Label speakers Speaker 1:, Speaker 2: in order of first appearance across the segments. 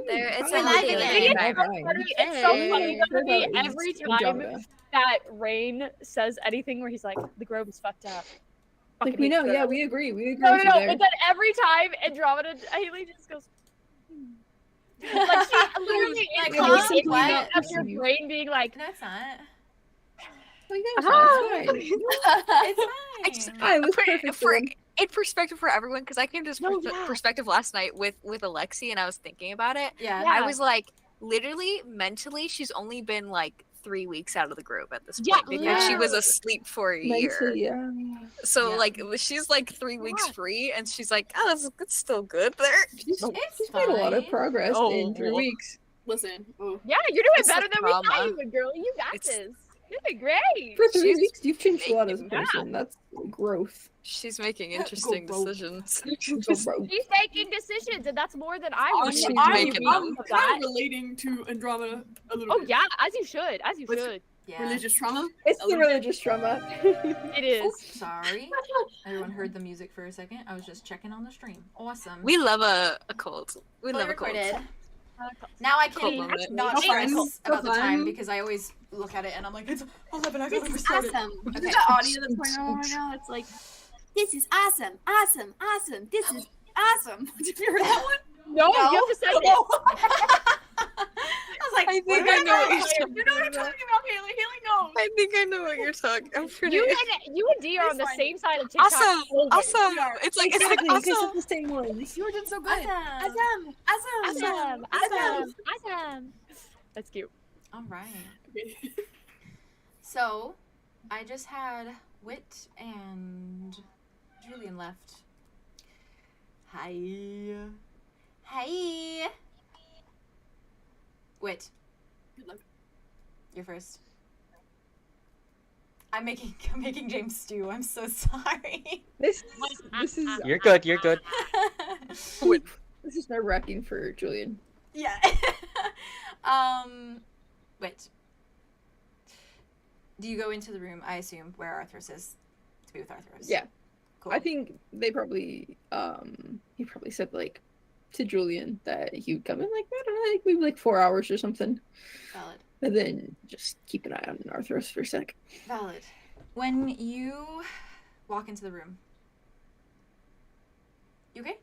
Speaker 1: There, it's a
Speaker 2: I like
Speaker 1: healthy
Speaker 2: it.
Speaker 3: It's so funny
Speaker 1: Hey.
Speaker 3: to me every time that Rain says anything where he's like, the Grove is fucked up.
Speaker 4: Like, we know, yeah, we agree. We agree
Speaker 3: No,
Speaker 4: with you there.
Speaker 3: but then every time Andromeda, Haley just goes, like, she literally
Speaker 2: Like,
Speaker 3: is
Speaker 2: what?
Speaker 3: of your brain being like,
Speaker 2: No, it's not.
Speaker 4: Like, no, it's fine.
Speaker 2: It's fine.
Speaker 4: I was perfect for him.
Speaker 1: in perspective for everyone, because I came to this perspective last night with Alexi, and I was thinking about it.
Speaker 2: Yeah.
Speaker 1: I was like, literally, mentally, she's only been like 3 weeks out of the group at this point because she was asleep for a year.
Speaker 4: Yeah.
Speaker 1: So like she's like 3 weeks free, and she's like, oh, it's still good there.
Speaker 4: She's made a lot of progress in 3 weeks.
Speaker 5: Listen.
Speaker 3: yeah, you're doing
Speaker 1: It's
Speaker 3: better
Speaker 1: the
Speaker 3: than we thought
Speaker 1: trauma.
Speaker 3: you would, girl. You got this. You're doing great.
Speaker 4: For 3 weeks, you've changed a lot as a person. That's growth.
Speaker 1: She's making interesting decisions.
Speaker 3: She's making decisions, and that's more than I would.
Speaker 1: she's
Speaker 5: I'm
Speaker 1: making
Speaker 5: kind
Speaker 3: of
Speaker 5: of relating to Andromeda a little bit.
Speaker 3: Oh yeah, as you should. As you
Speaker 5: With-
Speaker 3: should.
Speaker 2: Yeah.
Speaker 5: Religious trauma?
Speaker 4: It's the religious trauma.
Speaker 3: It is.
Speaker 2: Oh, sorry. Everyone heard the music for a second. I was just checking on the stream. Awesome.
Speaker 1: We love a cult. We love a cult.
Speaker 2: recorded. Now I
Speaker 1: Cool
Speaker 2: can
Speaker 1: moment.
Speaker 2: not
Speaker 5: No,
Speaker 2: stress
Speaker 5: fine.
Speaker 2: about the
Speaker 5: Fine.
Speaker 2: time because I always look at it and I'm like, it's 11. I
Speaker 6: This
Speaker 2: gotta
Speaker 6: is
Speaker 2: restart it.
Speaker 6: awesome.
Speaker 2: Okay.
Speaker 6: This is the audio that's going on right now. It's like, this is awesome, awesome, awesome. This is awesome. Did you hear that one?
Speaker 3: No, you have to say it.
Speaker 2: I was like,
Speaker 1: I think I know what you're talking
Speaker 5: You know what I'm talking about, Haley. Haley knows.
Speaker 1: I think I know what you're talking. I'm pretty.
Speaker 3: You and D are on the same side of TikTok.
Speaker 1: Awesome,
Speaker 3: always.
Speaker 1: awesome. It's like
Speaker 4: Exactly,
Speaker 1: awesome.
Speaker 4: because it's the same ones.
Speaker 6: You were doing so good.
Speaker 2: Awesome.
Speaker 6: Awesome.
Speaker 3: Awesome. That's cute.
Speaker 2: All right. So, I just had Wit and Julien left. Hi. Hi. Wit.
Speaker 5: Good luck.
Speaker 2: You're first. I'm making James stew. I'm so sorry.
Speaker 4: This is
Speaker 7: You're good. You're good.
Speaker 4: this is nerve-wracking for Julien.
Speaker 2: Yeah. Wait. Do you go into the room, I assume, where Arthros is to be with Arthros?
Speaker 4: Yeah.
Speaker 2: Cool.
Speaker 4: I think they probably he probably said like to Julien that he would come in like, I don't know, like maybe like 4 hours or something.
Speaker 2: Valid.
Speaker 4: And then just keep an eye on Arthros for a sec.
Speaker 2: Valid. When you walk into the room, you okay?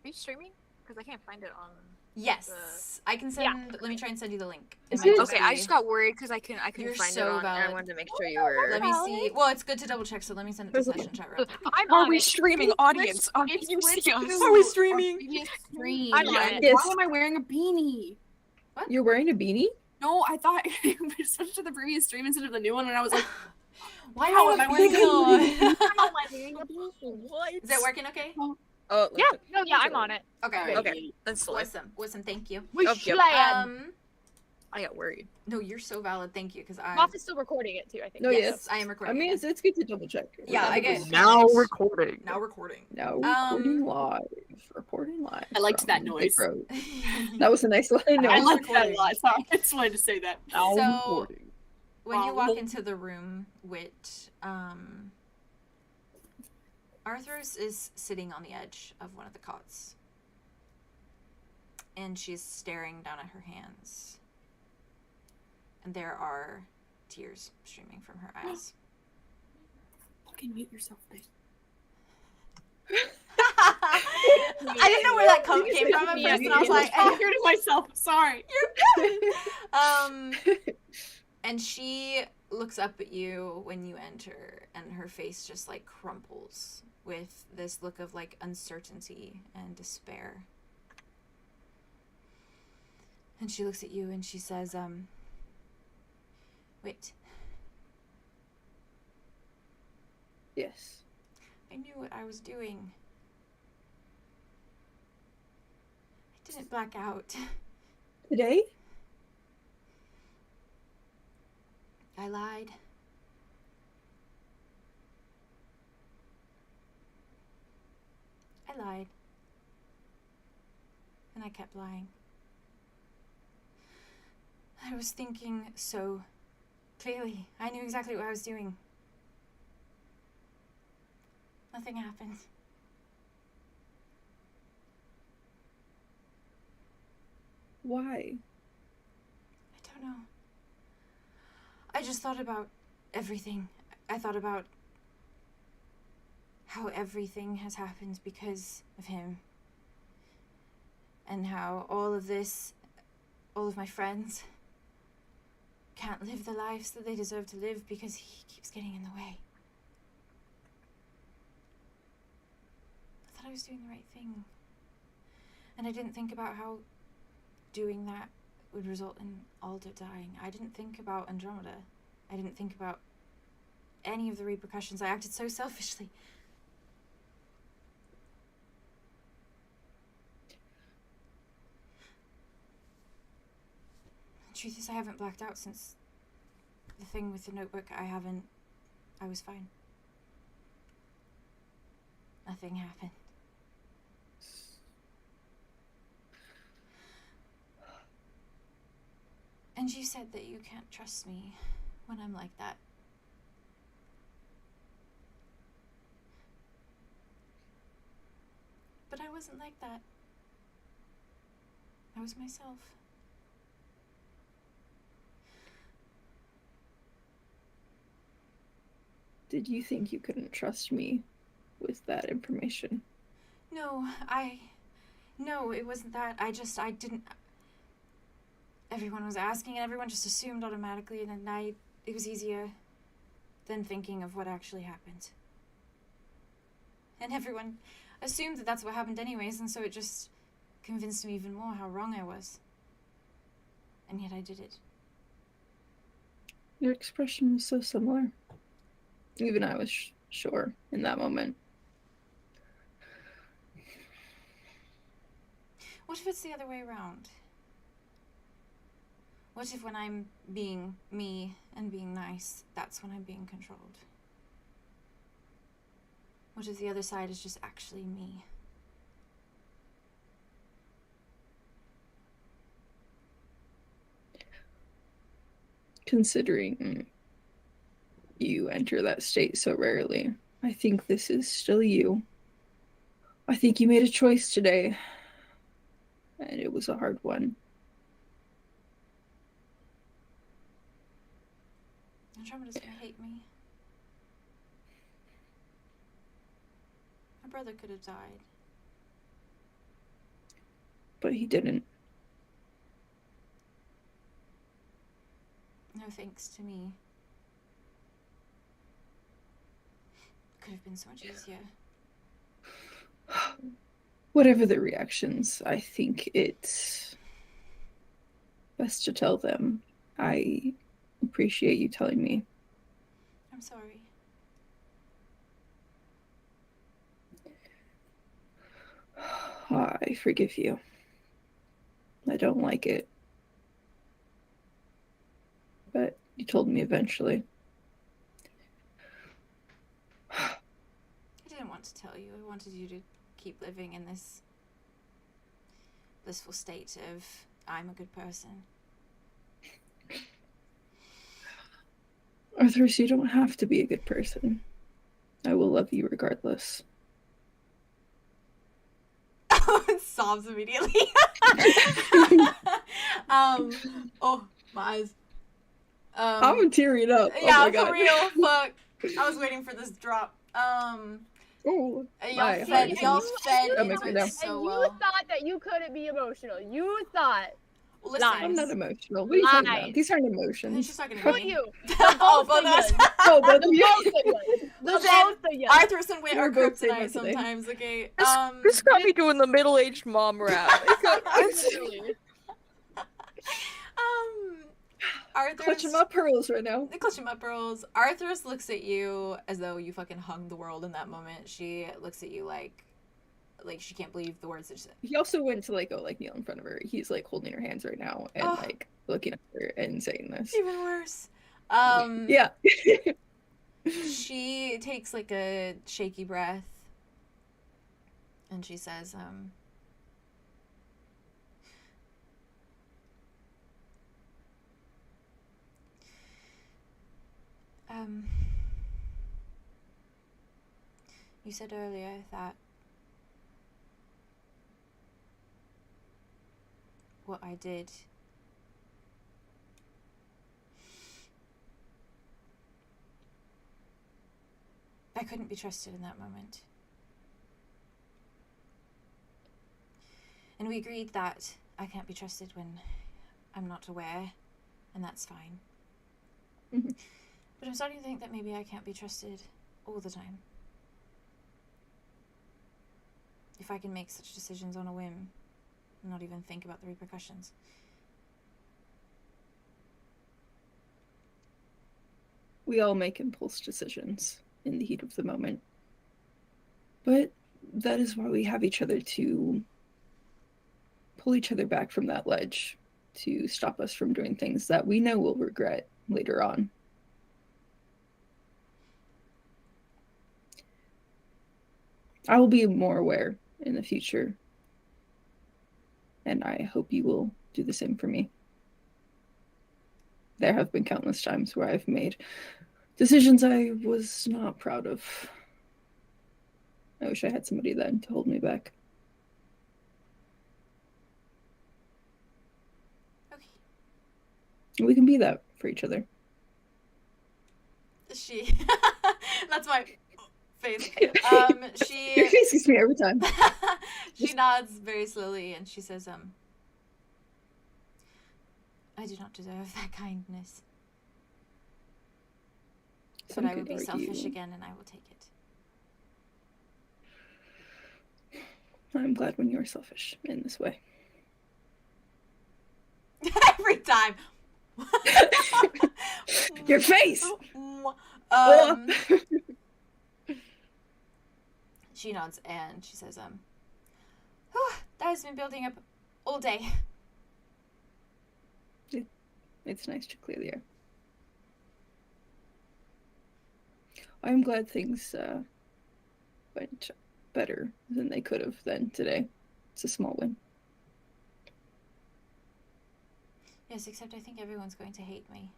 Speaker 1: Are you streaming? Because I can't find it on.
Speaker 2: Yes. I can send. Let me try and send you the link. It
Speaker 4: Is
Speaker 2: might
Speaker 4: it-
Speaker 2: just
Speaker 1: Okay, I
Speaker 2: be-
Speaker 1: just got worried because I couldn't
Speaker 2: You're
Speaker 1: find
Speaker 2: so
Speaker 1: it on.
Speaker 2: valid.
Speaker 1: I wanted to make sure you were.
Speaker 2: Let me see. Well, it's good to double check, so let me send it to session chat real quick.
Speaker 3: I'm
Speaker 1: Are
Speaker 3: on
Speaker 1: we
Speaker 3: it.
Speaker 1: streaming, audience? Are
Speaker 6: It's
Speaker 1: you
Speaker 6: switched
Speaker 1: seeing us?
Speaker 6: to
Speaker 2: Are we streaming?
Speaker 6: our previous stream.
Speaker 3: I'm on it.
Speaker 4: Yes.
Speaker 6: Why am I wearing a beanie?
Speaker 4: You're wearing a beanie?
Speaker 6: No, I thought we switched to the previous stream instead of the new one, and I was like,
Speaker 2: Why
Speaker 6: How
Speaker 2: am I
Speaker 6: am
Speaker 2: wearing
Speaker 6: I
Speaker 2: on?
Speaker 1: What?
Speaker 2: Is it working okay?
Speaker 1: Oh,
Speaker 3: Yeah, no, yeah, I'm on it.
Speaker 2: Okay.
Speaker 1: Okay, that's the way.
Speaker 2: Awesome. Thank you.
Speaker 3: We
Speaker 1: Oh, yep.
Speaker 3: slam.
Speaker 1: I got worried.
Speaker 2: No, you're so valid. Thank you, because I.
Speaker 3: Moth is still recording it too, I think.
Speaker 4: No,
Speaker 2: yes,
Speaker 4: yes.
Speaker 2: I am
Speaker 4: I
Speaker 2: recording.
Speaker 4: mean,
Speaker 2: it.
Speaker 4: it's good to double check.
Speaker 2: Yeah, I get-
Speaker 7: Now recording.
Speaker 2: Now recording.
Speaker 4: Now recording live. Reporting live.
Speaker 5: I liked
Speaker 4: from
Speaker 5: that noise.
Speaker 4: Big Road. That was a nice line. No,
Speaker 5: I
Speaker 2: I'm
Speaker 5: like that a
Speaker 2: recording.
Speaker 5: lot. Sorry, I just wanted to say that.
Speaker 4: now
Speaker 2: So-
Speaker 4: recording.
Speaker 2: When you
Speaker 5: Wow.
Speaker 2: walk into the room, Wit, Arthros is sitting on the edge of one of the cots. And she's staring down at her hands. And there are tears streaming from her eyes.
Speaker 5: Fucking mute yourself, babe.
Speaker 2: I didn't know where that came from at first, and I was like,
Speaker 5: I'm talking to myself. Sorry.
Speaker 2: And she looks up at you when you enter, and her face just like crumples with this look of like uncertainty and despair. And she looks at you and she says, wait,
Speaker 4: Yes.
Speaker 2: I knew what I was doing. I didn't black out.
Speaker 4: Today?
Speaker 2: I lied. I lied. And I kept lying. I was thinking so clearly. I knew exactly what I was doing. Nothing happened.
Speaker 4: Why?
Speaker 2: I don't know. I just thought about everything. I thought about how everything has happened because of him. And how all of this, all of my friends, can't live the lives that they deserve to live because he keeps getting in the way. I thought I was doing the right thing. And I didn't think about how doing that would result in Alder dying. I didn't think about Andromeda. I didn't think about any of the repercussions. I acted so selfishly. The truth is, I haven't blacked out since the thing with the notebook. I was fine. Nothing happened. And you said that you can't trust me when I'm like that. But I wasn't like that. I was myself.
Speaker 4: Did you think you couldn't trust me with that information?
Speaker 2: No, it wasn't that. I didn't. Everyone was asking and everyone just assumed automatically, and then it was easier than thinking of what actually happened. And everyone assumed that that's what happened anyways, and so it just convinced me even more how wrong I was. And yet I did it.
Speaker 4: Your expression was so similar. Even I was sure in that moment.
Speaker 2: What if it's the other way around? What if when I'm being me and being nice, that's when I'm being controlled? What if the other side is just actually me?
Speaker 4: Considering you enter that state so rarely, I think this is still you. I think you made a choice today, and it was a hard one.
Speaker 2: Andromeda's gonna hate me. My brother could have died.
Speaker 4: But he didn't.
Speaker 2: No thanks to me. Could have been so much easier.
Speaker 4: Whatever the reactions, I think it's best to tell them. I appreciate you telling me.
Speaker 2: I'm sorry.
Speaker 4: I forgive you. I don't like it. But you told me eventually.
Speaker 2: I didn't want to tell you. I wanted you to keep living in this blissful state of I'm a good person.
Speaker 4: Arthros, you don't have to be a good person. I will love you regardless.
Speaker 2: Sobs immediately. Oh, my eyes.
Speaker 4: I'm tearing up.
Speaker 2: Yeah,
Speaker 4: oh my God.
Speaker 2: for real. Fuck. I was waiting for this drop.
Speaker 4: Oh,
Speaker 2: Y'all
Speaker 4: my
Speaker 2: fed
Speaker 4: heart.
Speaker 2: into
Speaker 4: right
Speaker 2: it
Speaker 4: now.
Speaker 2: so
Speaker 3: And you
Speaker 2: well.
Speaker 3: thought that you couldn't be emotional. You thought.
Speaker 2: Well, listen,
Speaker 4: I'm not emotional. What are you talking
Speaker 3: Lies.
Speaker 4: about? These aren't
Speaker 2: She's
Speaker 4: emotions.
Speaker 2: just talking to
Speaker 3: Put
Speaker 2: me.
Speaker 3: you.
Speaker 2: Oh, both of us.
Speaker 4: Oh, both of
Speaker 3: The
Speaker 4: you.
Speaker 3: both of you. The
Speaker 2: Listen,
Speaker 3: both of you.
Speaker 2: Arthros and Wit
Speaker 4: We're
Speaker 2: are
Speaker 4: both saying
Speaker 2: kryptonite
Speaker 4: that today.
Speaker 2: sometimes, okay?
Speaker 7: This got me doing the middle-aged mom rap.
Speaker 2: Arthros...
Speaker 4: Clutching my pearls right now.
Speaker 2: Clutching my pearls. Arthros looks at you as though you fucking hung the world in that moment. She looks at you like she can't believe the words that she said.
Speaker 4: He also went to go kneel in front of her. He's holding her hands right now and
Speaker 2: Oh.
Speaker 4: looking at her and saying this.
Speaker 2: Even worse.
Speaker 4: Yeah.
Speaker 2: She takes a shaky breath and she says, you said earlier that what I did. I couldn't be trusted in that moment. And we agreed that I can't be trusted when I'm not aware, and that's fine.
Speaker 4: Mhm.
Speaker 2: But I'm starting to think that maybe I can't be trusted all the time. If I can make such decisions on a whim and not even think about the repercussions.
Speaker 4: We all make impulse decisions in the heat of the moment. But that is why we have each other to pull each other back from that ledge, to stop us from doing things that we know we'll regret later on. I will be more aware in the future, and I hope you will do the same for me. There have been countless times where I've made decisions I was not proud of. I wish I had somebody then to hold me back.
Speaker 2: Okay.
Speaker 4: We can be that for each other.
Speaker 2: She... That's my face. She...
Speaker 4: Your face gets me every time.
Speaker 2: She nods very slowly and she says, I do not deserve that kindness.
Speaker 4: Some
Speaker 2: But I
Speaker 4: could
Speaker 2: will be selfish
Speaker 4: argue-
Speaker 2: again and I will take it.
Speaker 4: I'm glad when you're selfish in this way.
Speaker 2: Every time.
Speaker 4: Your face!
Speaker 2: She nods and she says, "Whew, that has been building up all day."
Speaker 4: It's nice to clear the air. I'm glad things went better than they could have then today. It's a small win.
Speaker 2: Yes, except I think everyone's going to hate me.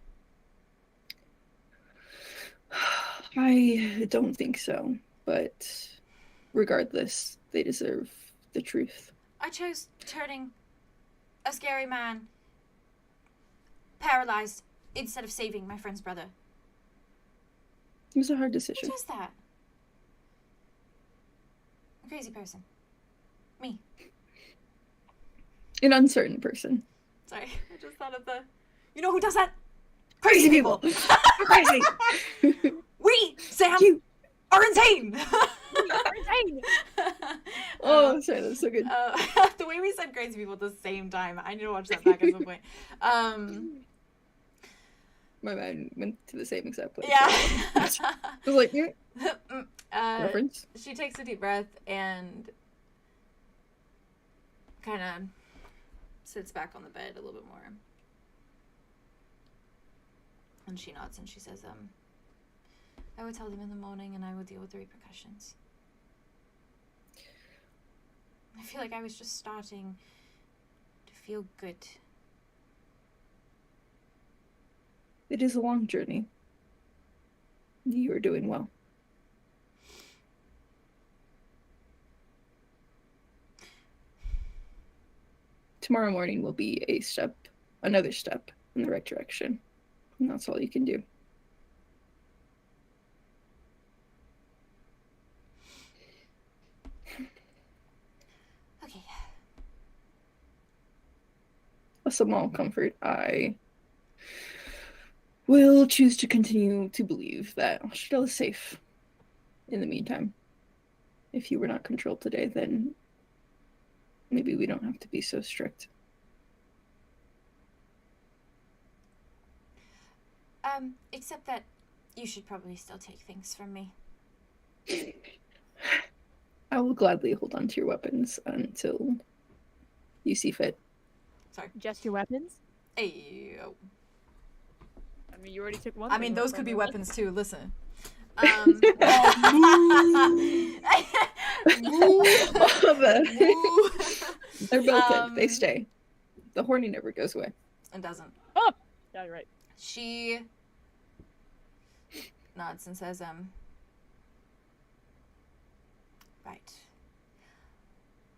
Speaker 4: I don't think so, but regardless, they deserve the truth.
Speaker 2: I chose turning a scary man paralyzed instead of saving my friend's brother.
Speaker 4: It was a hard
Speaker 2: Who
Speaker 4: decision.
Speaker 2: does that? A crazy person. Me.
Speaker 4: An uncertain person.
Speaker 2: Sorry, I just thought of the... You know who does that?
Speaker 4: Crazy people! Crazy!
Speaker 2: We, Sam,
Speaker 4: You.
Speaker 2: are insane!
Speaker 3: Insane.
Speaker 4: Oh, sorry, that's so good.
Speaker 2: The way we said crazy people at the same time. I need to watch that back at some point.
Speaker 4: My mind went to the same exact place.
Speaker 2: Yeah.
Speaker 4: I was like, reference?
Speaker 2: She takes a deep breath and kind of sits back on the bed a little bit more. And she nods and she says, I will tell them in the morning and I will deal with the repercussions. I feel like I was just starting to feel good.
Speaker 4: It is a long journey. You are doing well. Tomorrow morning will be another step in the right direction. And that's all you can do.
Speaker 2: Okay.
Speaker 4: A small comfort. I will choose to continue to believe that Australia is safe in the meantime. If you were not controlled today, then maybe we don't have to be so strict.
Speaker 2: Except that you should probably still take things from me.
Speaker 4: I will gladly hold on to your weapons until you see fit.
Speaker 2: Sorry.
Speaker 3: Just your weapons?
Speaker 2: Ayo.
Speaker 3: I mean, you already took one.
Speaker 2: I mean, those could be weapons too. Listen.
Speaker 4: They're both good. They stay. The horny never goes away.
Speaker 2: It doesn't.
Speaker 3: Oh! Yeah, you're right.
Speaker 2: She nods and says, right.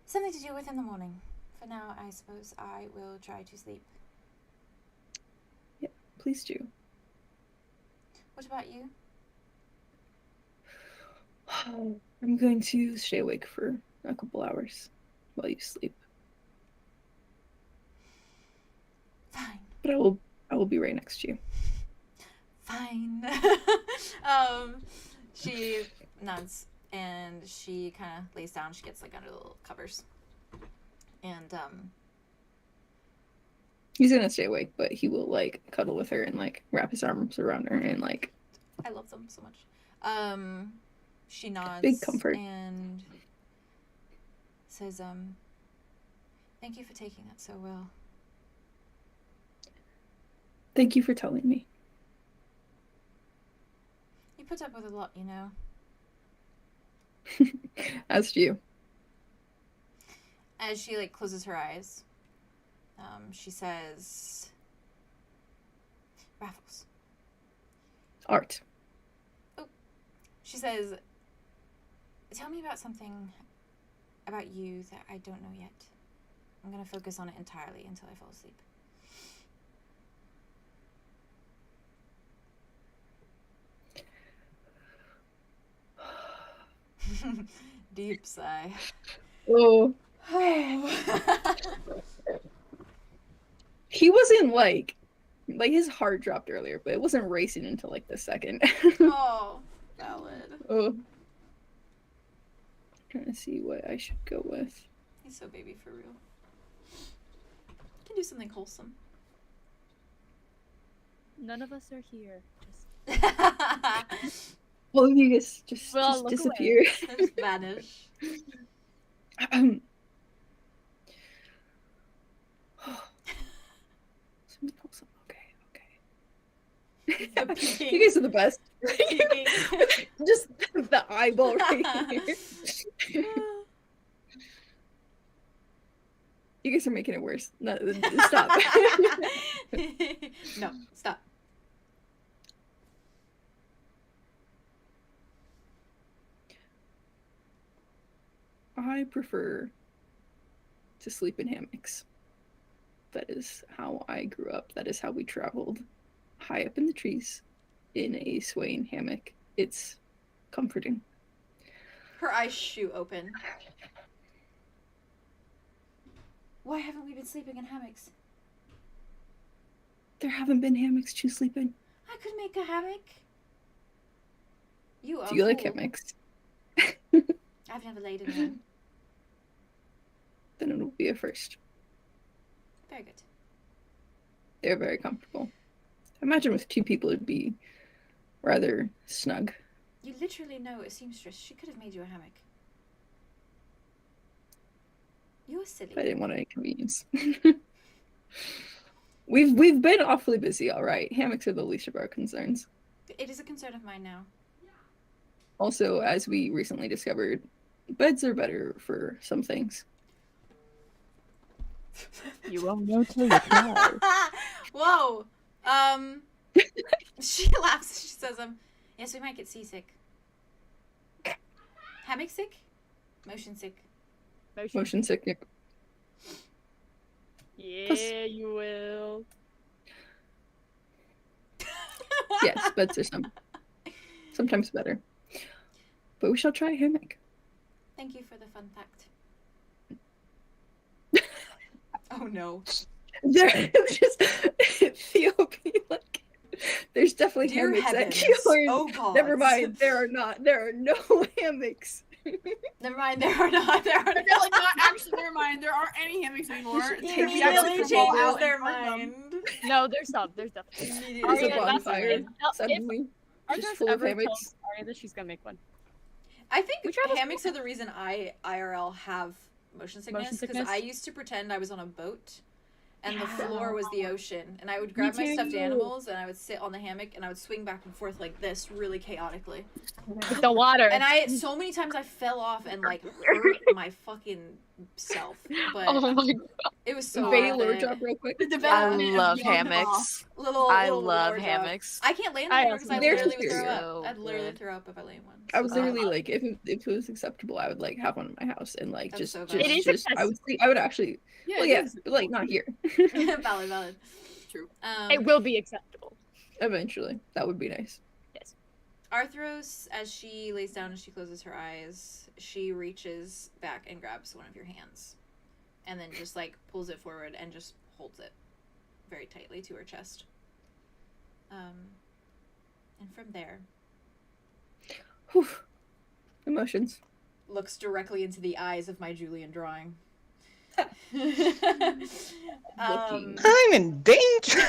Speaker 2: Something to deal with in the morning. For For now, I suppose I will try to sleep.
Speaker 4: Yeah, please do.
Speaker 2: What about you?
Speaker 4: I'm going to stay awake for a couple hours while you sleep.
Speaker 2: Fine.
Speaker 4: But I will be right next to you.
Speaker 2: Fine. She nods and she kind of lays down. She gets like under the little covers. And
Speaker 4: he's gonna stay awake, but he will like cuddle with her and like wrap his arms around her and like.
Speaker 2: I love them so much. She nods.
Speaker 4: Big comfort.
Speaker 2: And says, thank you for taking that so well.
Speaker 4: Thank you for telling me.
Speaker 2: You put up with a lot, you know.
Speaker 4: As do you.
Speaker 2: As she like closes her eyes, she says, Raffles.
Speaker 4: Art.
Speaker 2: Oh. She says, tell me about something about you that I don't know yet. I'm going to focus on it entirely until I fall asleep. Deep sigh.
Speaker 4: Oh. He wasn't like his heart dropped earlier, but it wasn't racing until like the second.
Speaker 2: Oh, valid.
Speaker 4: Oh. Trying to see what I should go with.
Speaker 2: He's so baby for real. Can do something wholesome.
Speaker 3: None of us are here. Just
Speaker 4: Well, you guys just
Speaker 3: look
Speaker 4: disappear.
Speaker 2: Just vanish.
Speaker 4: Okay. You guys are the best. Just the eyeball right here. You guys are making it worse. No, stop.
Speaker 2: No, stop.
Speaker 4: I prefer to sleep in hammocks. That is how I grew up. That is how we traveled. High up in the trees in a swaying hammock. It's comforting.
Speaker 2: Her eyes shoot open. Why haven't we been sleeping in hammocks?
Speaker 4: There haven't been hammocks to sleep in.
Speaker 2: I could make a hammock. You are
Speaker 4: Do you like
Speaker 2: cool.
Speaker 4: hammocks?
Speaker 2: I've never laid in one.
Speaker 4: Then it'll be a first.
Speaker 2: Very good.
Speaker 4: They're very comfortable. I imagine with two people it'd be rather snug.
Speaker 2: You literally know a seamstress. She could have made you a hammock. You're silly.
Speaker 4: I didn't want any inconvenience. We've been awfully busy, all right. Hammocks are the least of our concerns.
Speaker 2: It is a concern of mine now.
Speaker 4: Also, as we recently discovered, beds are better for some things.
Speaker 3: you won't know till you try.
Speaker 2: Whoa. She laughs. She says, yes, we might get seasick. Hammock sick? Motion sick.
Speaker 4: Motion sickness.
Speaker 3: Yeah,
Speaker 4: Plus-
Speaker 3: you will.
Speaker 4: Yes, beds are sometimes better. But we shall try a hammock.
Speaker 2: Thank you for the fun fact. Oh no.
Speaker 4: There just Ethiopia, like there's definitely
Speaker 2: Dear
Speaker 4: hammocks at
Speaker 2: heavens.
Speaker 4: Killers.
Speaker 2: Oh god.
Speaker 4: Never mind, there are no hammocks.
Speaker 2: Never mind, there are not.
Speaker 5: They're like, not actually, never mind. There aren't any hammocks anymore.
Speaker 4: They
Speaker 5: Take the
Speaker 2: Immediately
Speaker 5: exit from all
Speaker 2: changes
Speaker 5: out
Speaker 2: their
Speaker 5: and burn them.
Speaker 2: mind.
Speaker 3: No, there's some. There's definitely.
Speaker 2: Immediately.
Speaker 4: There's a
Speaker 3: that's
Speaker 4: bonfire
Speaker 3: it.
Speaker 4: suddenly, just
Speaker 3: Arthros
Speaker 4: full of
Speaker 3: ever
Speaker 4: hammocks.
Speaker 3: tells Arya that she's gonna make one.
Speaker 2: I think
Speaker 3: We travel
Speaker 2: hammocks are the reason I IRL have motion sickness because
Speaker 3: sickness?
Speaker 2: I used to pretend I was on a boat and the floor was the ocean. And I would grab my stuffed animals, and I would sit on the hammock, and I would swing back and forth like this, really chaotically.
Speaker 3: With the water.
Speaker 2: And so many times I fell off and like hurt my fucking self. But
Speaker 3: Oh my god.
Speaker 2: it was so
Speaker 4: Vay,
Speaker 2: worth
Speaker 4: lure
Speaker 2: it.
Speaker 4: drop real quick.
Speaker 1: I love hammocks. I
Speaker 2: Little
Speaker 1: love
Speaker 2: lure drop.
Speaker 1: hammocks.
Speaker 2: I can't land
Speaker 3: I
Speaker 2: in one because I
Speaker 4: They're
Speaker 2: literally would
Speaker 4: so
Speaker 2: throw up. I'd
Speaker 1: good.
Speaker 2: literally throw up if I lay in one.
Speaker 4: I was
Speaker 2: So
Speaker 4: literally
Speaker 2: bad.
Speaker 4: like, if it was acceptable, I would like have one in my house and like
Speaker 2: That's
Speaker 4: just,
Speaker 2: so
Speaker 4: just,
Speaker 2: bad.
Speaker 3: It is
Speaker 4: just I would actually,
Speaker 5: Yeah,
Speaker 4: well,
Speaker 5: it
Speaker 4: yeah,
Speaker 5: is.
Speaker 4: but, like not here.
Speaker 2: valid.
Speaker 5: True.
Speaker 3: It will be acceptable.
Speaker 4: Eventually, that would be nice.
Speaker 2: Arthros, as she lays down and she closes her eyes, she reaches back and grabs one of your hands. And then just, like, pulls it forward and just holds it very tightly to her chest. And from there...
Speaker 4: Whew. Emotions.
Speaker 2: Looks directly into the eyes of my Julien drawing.
Speaker 4: Looking.
Speaker 8: I'm in danger.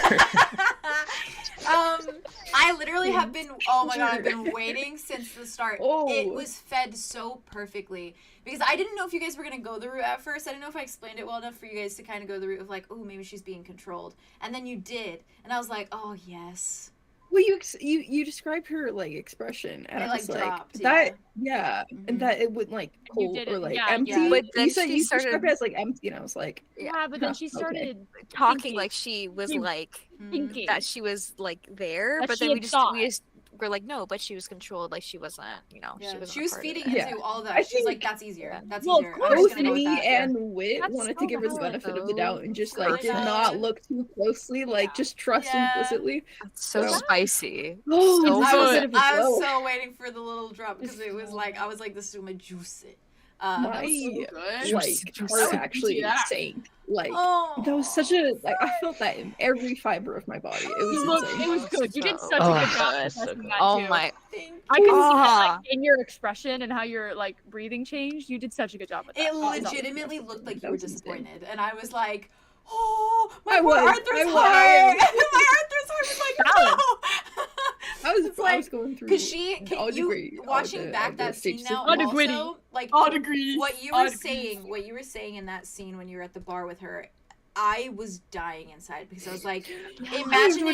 Speaker 2: I literally have been, oh my god, I've been waiting since the start.
Speaker 4: Oh.
Speaker 2: It was fed so perfectly. Because I didn't know if you guys were going to go the route at first. I didn't know if I explained it well enough for you guys to kind of go the route of like, oh, maybe she's being controlled. And then you did. And I was like, oh, yes.
Speaker 4: Well, you described her like expression, and
Speaker 2: It,
Speaker 4: I
Speaker 2: like,
Speaker 4: was like
Speaker 2: dropped,
Speaker 4: that, yeah,
Speaker 2: Mhm.
Speaker 4: and that it went like
Speaker 3: You
Speaker 4: cold
Speaker 3: did
Speaker 4: or
Speaker 3: it,
Speaker 4: like
Speaker 3: yeah,
Speaker 4: empty.
Speaker 2: yeah.
Speaker 1: But then
Speaker 4: you said
Speaker 1: she
Speaker 4: you
Speaker 1: started-
Speaker 4: described it as like empty, and I was like,
Speaker 3: Yeah, but then she
Speaker 4: okay.
Speaker 3: started
Speaker 1: Talking
Speaker 3: thinking.
Speaker 1: like she was
Speaker 3: Thinking.
Speaker 1: like
Speaker 3: thinking.
Speaker 1: that she was like there,
Speaker 3: That
Speaker 1: but
Speaker 3: she
Speaker 1: then
Speaker 3: had
Speaker 1: we just
Speaker 3: thought.
Speaker 1: were like, no, but she was controlled, like she wasn't,
Speaker 2: Yeah.
Speaker 1: she wasn't.
Speaker 2: She
Speaker 1: a
Speaker 2: was
Speaker 1: part of
Speaker 2: feeding
Speaker 1: it.
Speaker 2: into
Speaker 4: Yeah.
Speaker 2: all that.
Speaker 4: I
Speaker 2: She was like,
Speaker 1: think-
Speaker 2: that's easier.
Speaker 1: yeah.
Speaker 2: That's
Speaker 3: Well, of
Speaker 2: easier. I'm
Speaker 3: course
Speaker 2: just
Speaker 4: both
Speaker 2: going to go with
Speaker 4: me
Speaker 2: that.
Speaker 4: and Wit
Speaker 3: That's
Speaker 4: wanted
Speaker 3: so
Speaker 4: to give her the
Speaker 3: valid,
Speaker 4: benefit of the
Speaker 1: though.
Speaker 4: doubt and just
Speaker 2: So
Speaker 4: like did
Speaker 2: valid.
Speaker 4: not look too closely, like
Speaker 3: Yeah.
Speaker 4: just trust
Speaker 2: Yeah.
Speaker 4: implicitly.
Speaker 1: It's so
Speaker 4: So-
Speaker 1: spicy.
Speaker 4: Oh,
Speaker 1: So
Speaker 4: it's
Speaker 2: I was,
Speaker 1: good.
Speaker 4: a bit of a
Speaker 2: I was
Speaker 4: flow.
Speaker 2: so waiting for the little drop because it was like, I was like, this is my juice.
Speaker 4: My
Speaker 5: That was so good.
Speaker 4: like
Speaker 1: Juicy.
Speaker 4: heart actually
Speaker 5: Yeah.
Speaker 4: sank. Like
Speaker 2: Oh.
Speaker 4: that was such a like I felt that in every fiber of my body. It was
Speaker 3: Look,
Speaker 4: insane.
Speaker 3: it was good. You did
Speaker 1: So
Speaker 3: such a
Speaker 8: good.
Speaker 3: good job
Speaker 8: That's so
Speaker 3: assessing
Speaker 8: good.
Speaker 3: that
Speaker 1: Oh
Speaker 3: too.
Speaker 1: my!
Speaker 2: Thank
Speaker 3: I could see that
Speaker 1: Ah.
Speaker 3: like, in your expression and how your like breathing changed. You did such a good job with that.
Speaker 2: It
Speaker 3: Oh, it's
Speaker 2: legitimately looked like you
Speaker 4: That
Speaker 2: were
Speaker 4: was insane.
Speaker 2: disappointed, and I was like, "Oh, my
Speaker 4: I
Speaker 2: poor
Speaker 4: was,
Speaker 2: Arthur's
Speaker 4: I was.
Speaker 2: heart! My Arthur's heart was like,
Speaker 3: Valid.
Speaker 2: no!" It's
Speaker 4: I was going through
Speaker 2: because
Speaker 4: all
Speaker 2: you
Speaker 4: degree, all
Speaker 2: watching
Speaker 4: the-
Speaker 2: back
Speaker 4: all the
Speaker 2: that scene
Speaker 4: stages
Speaker 2: now,
Speaker 4: of
Speaker 3: All the gritty.
Speaker 2: also like
Speaker 5: All degrees.
Speaker 2: what you
Speaker 5: all
Speaker 2: were
Speaker 5: degrees.
Speaker 2: saying, in that scene when you were at the bar with her, I was dying inside because I was like, imagining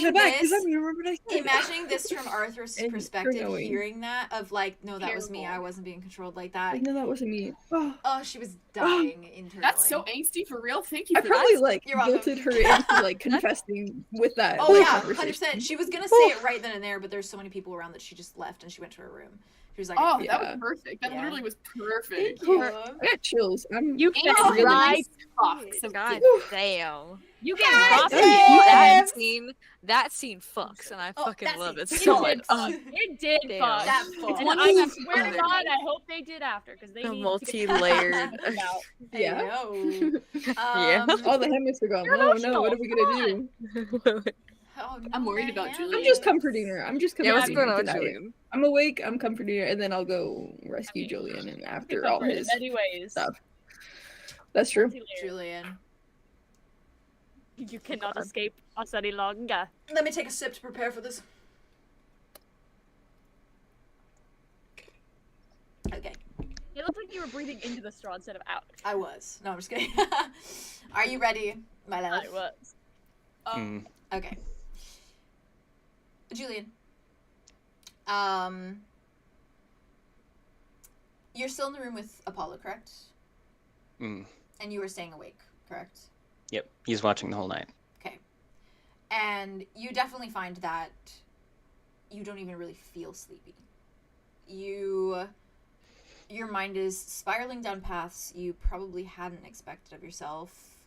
Speaker 2: imagining this from Arthur's
Speaker 4: And
Speaker 2: perspective,
Speaker 4: knowing.
Speaker 2: hearing that of like, no, that was me.
Speaker 3: Terrible.
Speaker 2: I wasn't being controlled like that.
Speaker 4: Like, no, that wasn't me. Oh,
Speaker 2: Oh, she was dying internally.
Speaker 5: That's so angsty for real. Thank you
Speaker 4: I
Speaker 5: for
Speaker 4: probably
Speaker 5: that.
Speaker 4: like
Speaker 2: You're welcome.
Speaker 4: guilted her into like confessing with that.
Speaker 2: Oh
Speaker 4: like,
Speaker 2: yeah,
Speaker 4: conversation.
Speaker 2: 100%. She was gonna say it right then and there, but there's so many people around that she just left and she went to her room. She was like,
Speaker 5: Oh,
Speaker 4: Yeah.
Speaker 5: that was perfect. That
Speaker 2: Yeah.
Speaker 5: literally was perfect.
Speaker 2: thank
Speaker 4: Oh,
Speaker 2: you.
Speaker 4: I got chills.
Speaker 3: You
Speaker 5: And
Speaker 3: can
Speaker 5: really
Speaker 3: ride.
Speaker 5: nice talk, so
Speaker 1: God
Speaker 5: cute.
Speaker 1: damn!
Speaker 3: You can
Speaker 2: God
Speaker 3: rock
Speaker 2: damn.
Speaker 3: it.
Speaker 1: That scene fucks, and I
Speaker 2: Oh,
Speaker 1: fucking
Speaker 2: that
Speaker 1: love
Speaker 2: scene-
Speaker 1: it
Speaker 3: It
Speaker 1: so
Speaker 3: did
Speaker 1: much.
Speaker 3: fuck. It did
Speaker 1: Damn.
Speaker 3: fuck.
Speaker 2: That fuck.
Speaker 3: And I swear to God, I hope they did after because they
Speaker 1: The
Speaker 3: need to
Speaker 1: multi-layered.
Speaker 3: get that out.
Speaker 4: Yeah.
Speaker 2: Ayo.
Speaker 1: Yeah.
Speaker 4: All the hammocks are gone.
Speaker 3: You're
Speaker 4: Oh no, what are we
Speaker 3: emotional.
Speaker 4: gonna do?
Speaker 2: Oh, no,
Speaker 5: I'm worried
Speaker 2: my
Speaker 5: about
Speaker 2: hands.
Speaker 5: Julie.
Speaker 4: I'm just comforting her. I'm just
Speaker 1: Yeah, what's
Speaker 4: comforting
Speaker 1: going
Speaker 4: her
Speaker 1: on with
Speaker 4: tonight.
Speaker 1: Julian?
Speaker 4: I'm awake. I'm comforting her, and then I'll go rescue Julian. And after all his
Speaker 3: Anyways,
Speaker 4: stuff, that's true.
Speaker 2: Julian.
Speaker 3: You cannot escape us any longer.
Speaker 2: Let me take a sip to prepare for this. Okay,
Speaker 3: It looked like you were breathing into the straw instead of out.
Speaker 2: I was. No, I'm just kidding. Are you ready, my love?
Speaker 3: I was.
Speaker 8: Mm.
Speaker 2: Okay. Julian. You're still in the room with Apollo, correct?
Speaker 8: Mm.
Speaker 2: And you were staying awake, correct?
Speaker 8: Yep, he's watching the whole night.
Speaker 2: Okay. And you definitely find that you don't even really feel sleepy. Your mind is spiraling down paths you probably hadn't expected of yourself.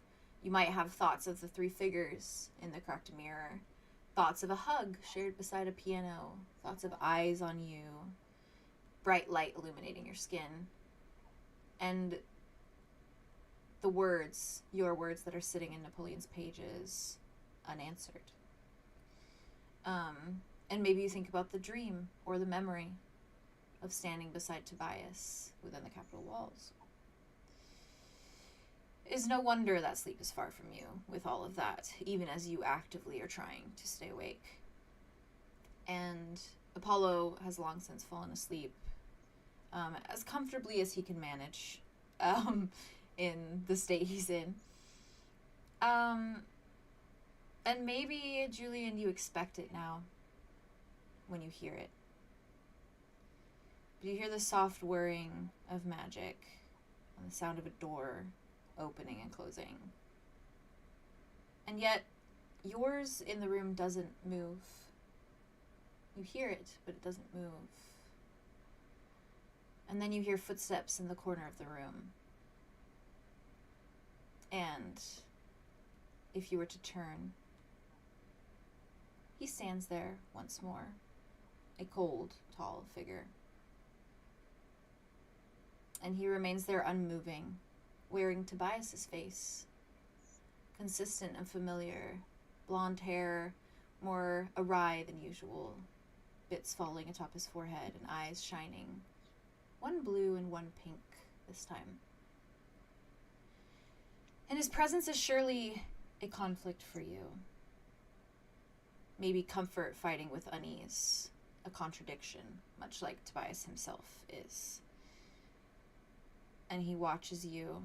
Speaker 2: You might have thoughts of the three figures in the cracked mirror, thoughts of a hug shared beside a piano, thoughts of eyes on you, bright light illuminating your skin, and the words, your words that are sitting in Napoleon's pages, unanswered. And maybe you think about the dream or the memory of standing beside Tobias within the Capitol walls. It is no wonder that sleep is far from you with all of that, even as you actively are trying to stay awake. And Apollo has long since fallen asleep, as comfortably as he can manage, in the state he's in. And maybe, Julien, you expect it now when you hear it. But you hear the soft whirring of magic and the sound of a door opening and closing. And yet, yours in the room doesn't move. You hear it, but it doesn't move. And then you hear footsteps in the corner of the room. And if you were to turn, he stands there once more, a cold, tall figure. And he remains there unmoving, wearing Tobias's face, consistent and familiar, blonde hair, more awry than usual, bits falling atop his forehead and eyes shining, one blue and one pink this time. And his presence is surely a conflict for you. Maybe comfort fighting with unease, a contradiction, much like Tobias himself is. And he watches you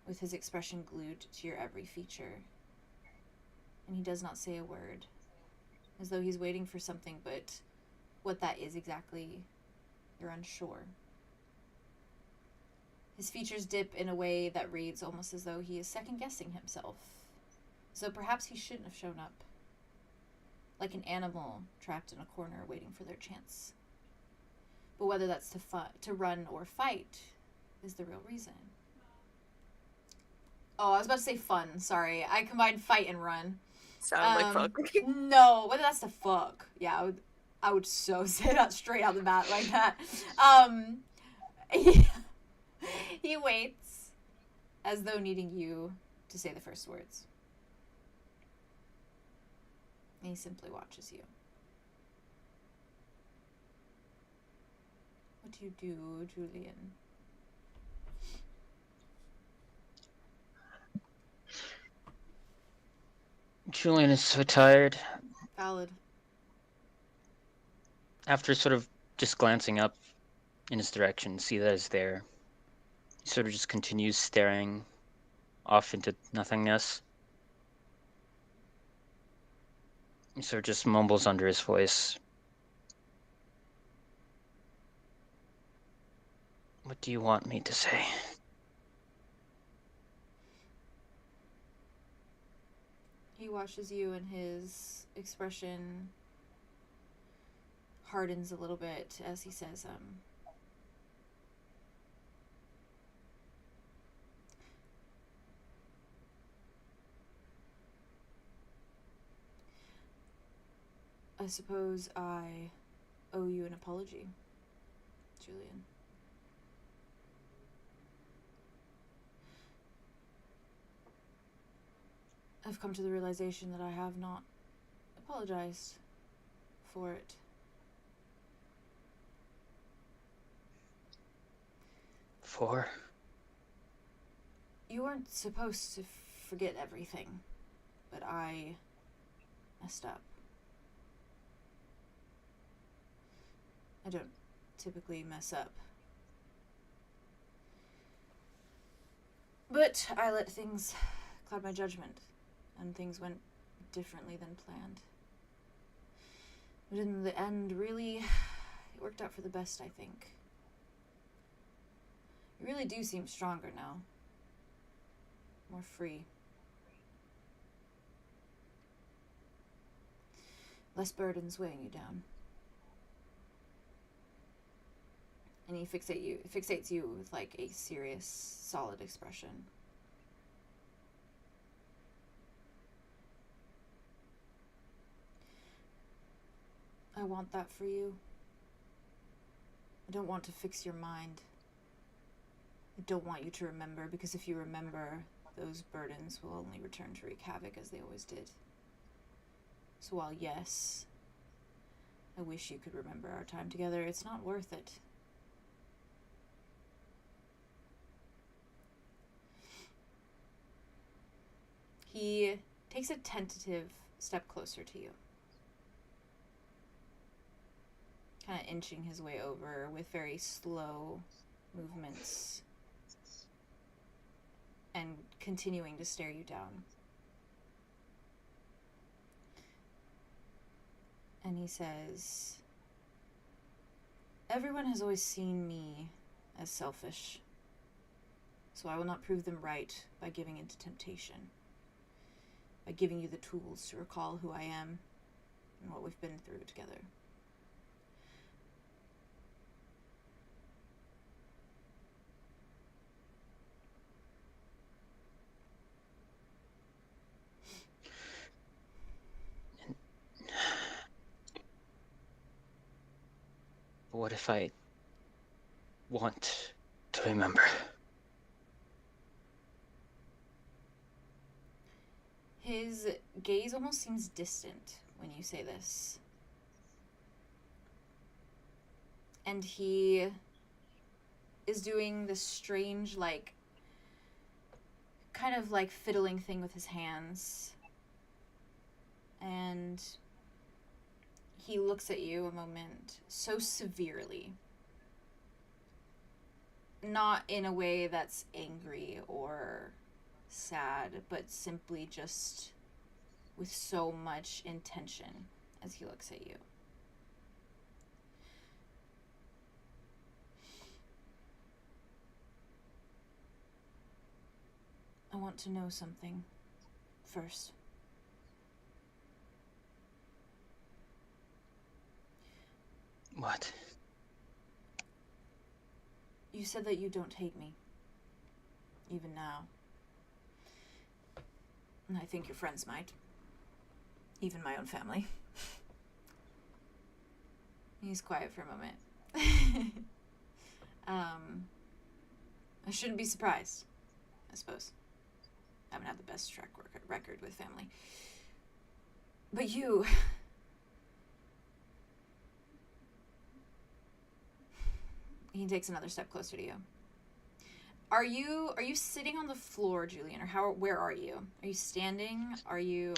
Speaker 2: with his expression glued to your every feature. And he does not say a word, as though he's waiting for something, but what that is exactly, you're unsure. His features dip in a way that reads almost as though he is second-guessing himself. So perhaps he shouldn't have shown up. Like an animal trapped in a corner waiting for their chance. But whether that's to run or fight is the real reason. Oh, I was about to say fun. Sorry. I combined fight and run.
Speaker 1: Sound like fuck.
Speaker 2: No, whether that's to fuck. Yeah, I would so say that straight out the bat like that. He waits as though needing you to say the first words. And he simply watches you. What do you do, Julien?
Speaker 8: Julien is so tired.
Speaker 2: Valid.
Speaker 8: After sort of just glancing up in his direction, see that it's there, he sort of just continues staring off into nothingness. He sort of just mumbles under his voice. What do you want me to say?
Speaker 2: He watches you and his expression hardens a little bit as he says, I suppose I owe you an apology, Julien. I've come to the realization that I have not apologized for it.
Speaker 8: For?
Speaker 2: You weren't supposed to forget everything, but I messed up. I don't typically mess up. But I let things cloud my judgment, and things went differently than planned. But in the end, really, it worked out for the best, I think. You really do seem stronger now. More free. Less burdens weighing you down. And he fixates you with like a serious, solid expression. I want that for you. I don't want to fix your mind. I don't want you to remember, because if you remember, those burdens will only return to wreak havoc as they always did. So while yes, I wish you could remember our time together, it's not worth it. He takes a tentative step closer to you. Kind of inching his way over with very slow movements. And continuing to stare you down. And he says, everyone has always seen me as selfish, so I will not prove them right by giving into temptation, by giving you the tools to recall who I am and what we've been through together.
Speaker 8: What if I want to remember?
Speaker 2: His gaze almost seems distant when you say this. And he is doing this strange, like, kind of like fiddling thing with his hands. And he looks at you a moment so severely. Not in a way that's angry or sad, but simply just with so much intention as he looks at you. I want to know something first.
Speaker 8: What?
Speaker 2: You said that you don't hate me, even now. And I think your friends might. Even my own family. He's quiet for a moment. I shouldn't be surprised, I suppose. I haven't had the best track record with family. But you... He takes another step closer to you. Are you sitting on the floor, Julien, or where are you? Are you standing? Are you...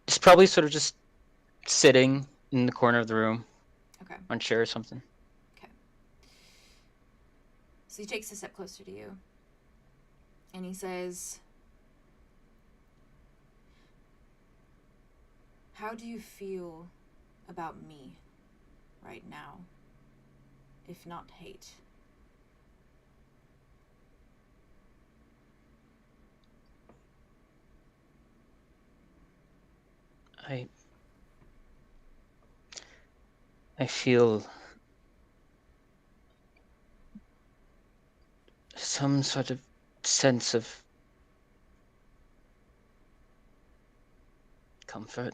Speaker 8: It's probably sort of just sitting in the corner of the room.
Speaker 2: Okay.
Speaker 8: On a chair or something.
Speaker 2: Okay. So he takes a step closer to you. And he says, how do you feel about me right now, if not hate?
Speaker 8: I feel some sort of sense of comfort,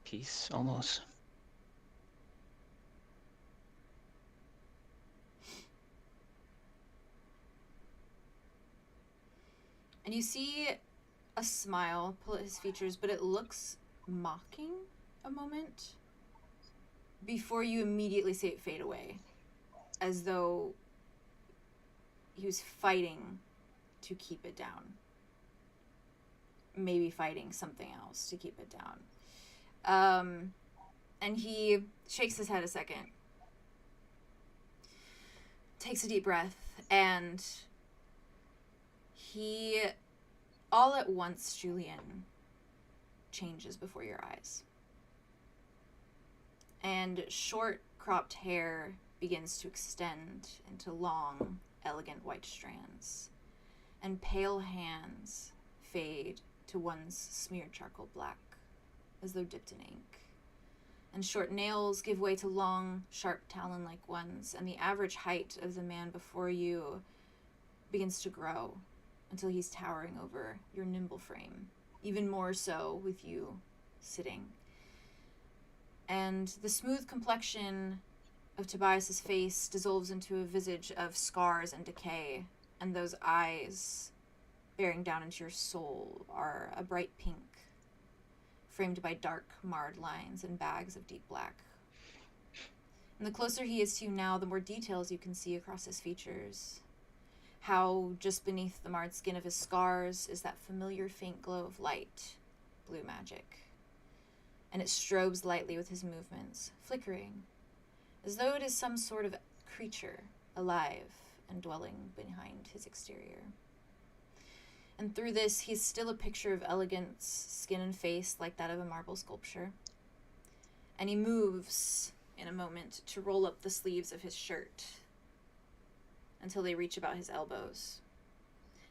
Speaker 8: peace, almost.
Speaker 2: And you see a smile pull at his features, but it looks mocking a moment before you immediately see it fade away, as though he was fighting to keep it down. Maybe fighting something else to keep it down. And he shakes his head a second, takes a deep breath, and he, all at once, Julien, changes before your eyes. And short, cropped hair begins to extend into long, elegant white strands. And pale hands fade to one's smeared charcoal black, as though dipped in ink. And short nails give way to long, sharp talon-like ones, and the average height of the man before you begins to grow until he's towering over your nimble frame, even more so with you sitting. And the smooth complexion of Tobias's face dissolves into a visage of scars and decay, and those eyes bearing down into your soul are a bright pink, framed by dark, marred lines and bags of deep black. And the closer he is to you now, the more details you can see across his features. How just beneath the marred skin of his scars is that familiar faint glow of light, blue magic. And it strobes lightly with his movements, flickering, as though it is some sort of creature, alive and dwelling behind his exterior. And through this, he's still a picture of elegance, skin and face like that of a marble sculpture. And he moves, in a moment, to roll up the sleeves of his shirt until they reach about his elbows.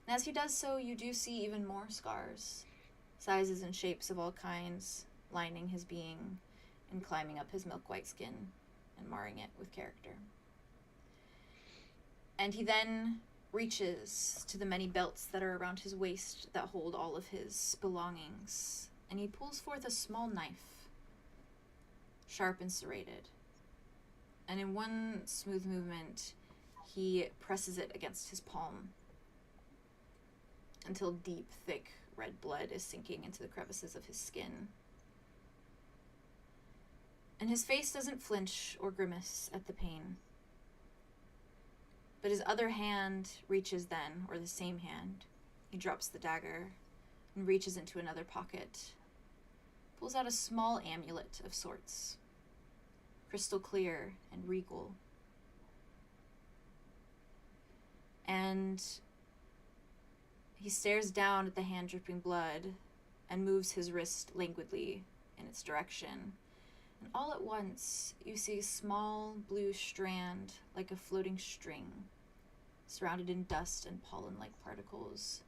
Speaker 2: And as he does so, you do see even more scars, sizes and shapes of all kinds, lining his being and climbing up his milk-white skin and marring it with character. And he then reaches to the many belts that are around his waist that hold all of his belongings, and he pulls forth a small knife, sharp and serrated. And in one smooth movement, he presses it against his palm until deep, thick red blood is sinking into the crevices of his skin. And his face doesn't flinch or grimace at the pain. But his other hand reaches then, or the same hand. He drops the dagger and reaches into another pocket, pulls out a small amulet of sorts, crystal clear and regal. And he stares down at the hand dripping blood and moves his wrist languidly in its direction. And all at once, you see a small blue strand like a floating string, surrounded in dust and pollen-like particles.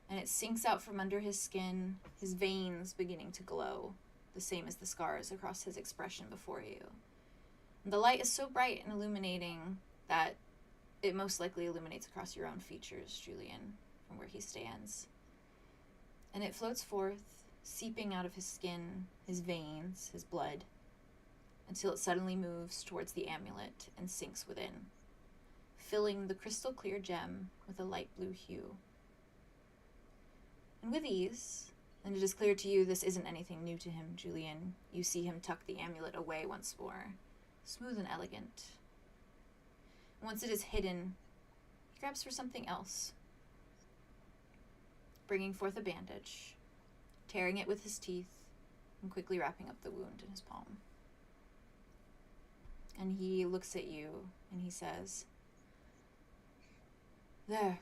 Speaker 2: And it sinks out from under his skin, his veins beginning to glow, the same as the scars across his expression before you. And the light is so bright and illuminating that it most likely illuminates across your own features, Julien, from where he stands. And it floats forth, seeping out of his skin, his veins, his blood, until it suddenly moves towards the amulet and sinks within, filling the crystal clear gem with a light blue hue. And with ease, and it is clear to you this isn't anything new to him, Julien, you see him tuck the amulet away once more, smooth and elegant. And once it is hidden, he grabs for something else, bringing forth a bandage, tearing it with his teeth, and quickly wrapping up the wound in his palm. And he looks at you, and he says, "There.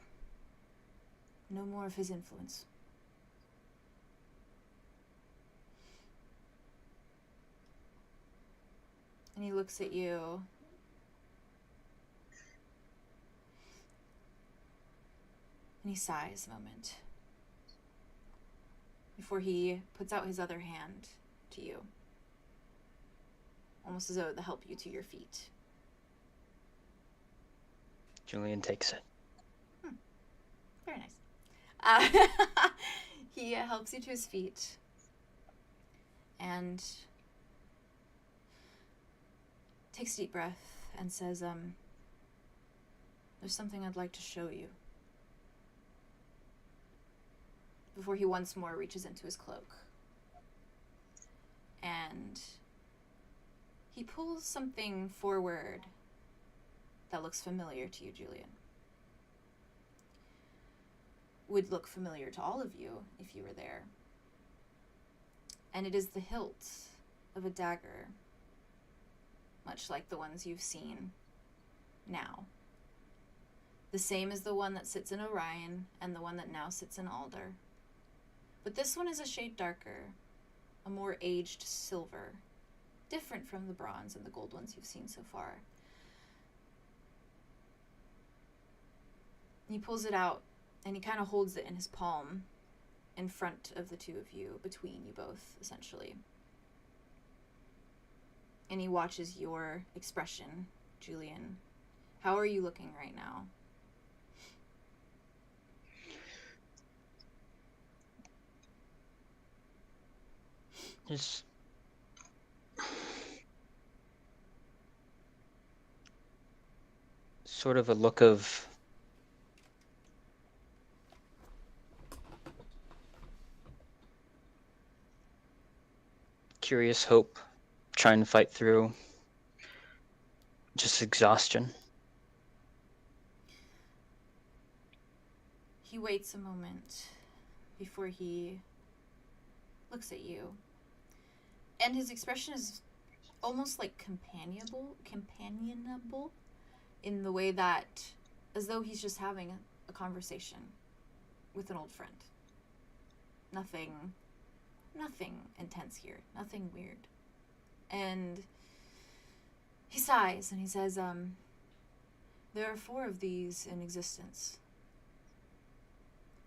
Speaker 2: No more of his influence." And he looks at you, and he sighs a moment before he puts out his other hand to you, almost as though to help you to your feet.
Speaker 8: Julien takes it.
Speaker 2: Very nice. He helps you to his feet and takes a deep breath and says, "There's something I'd like to show you," before he once more reaches into his cloak. And he pulls something forward that looks familiar to you, Julien. Would look familiar to all of you if you were there. And it is the hilt of a dagger, much like the ones you've seen now. The same as the one that sits in Orion and the one that now sits in Alder. But this one is a shade darker, a more aged silver, different from the bronze and the gold ones you've seen so far. He pulls it out, and he kind of holds it in his palm, in front of the two of you, between you both, essentially. And he watches your expression, Julien. How are you looking right now?
Speaker 8: Just sort of a look of curious hope, trying to fight through just exhaustion.
Speaker 2: He waits a moment before he looks at you, and his expression is almost like companionable in the way that, as though he's just having a conversation. with an old friend. Nothing intense here. Nothing weird. And he sighs and he says, there are 4 of these in existence.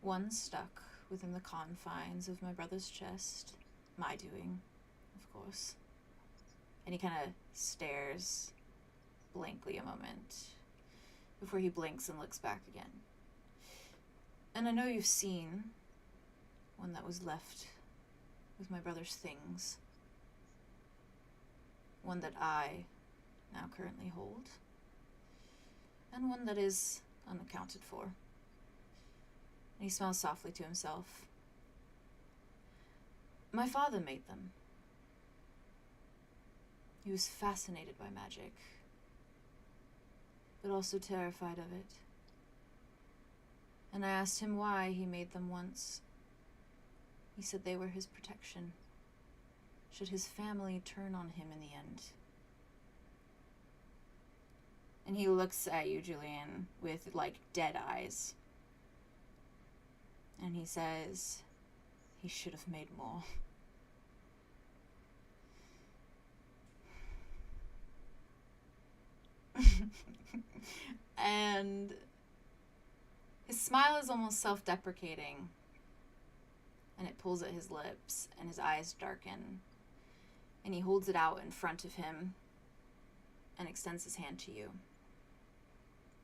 Speaker 2: One stuck within the confines of my brother's chest. My doing, of course. And he kind of stares blankly a moment before he blinks and looks back again. And I know you've seen one that was left with my brother's things. One that I now currently hold. And one that is unaccounted for. And he smiles softly to himself. My father made them. He was fascinated by magic, but also terrified of it. And I asked him why he made them once. He said they were his protection, should his family turn on him in the end. And he looks at you, Julien, with, like, dead eyes. And he says, he should have made more. And his smile is almost self-deprecating, and it pulls at his lips, and his eyes darken, and he holds it out in front of him and extends his hand to you,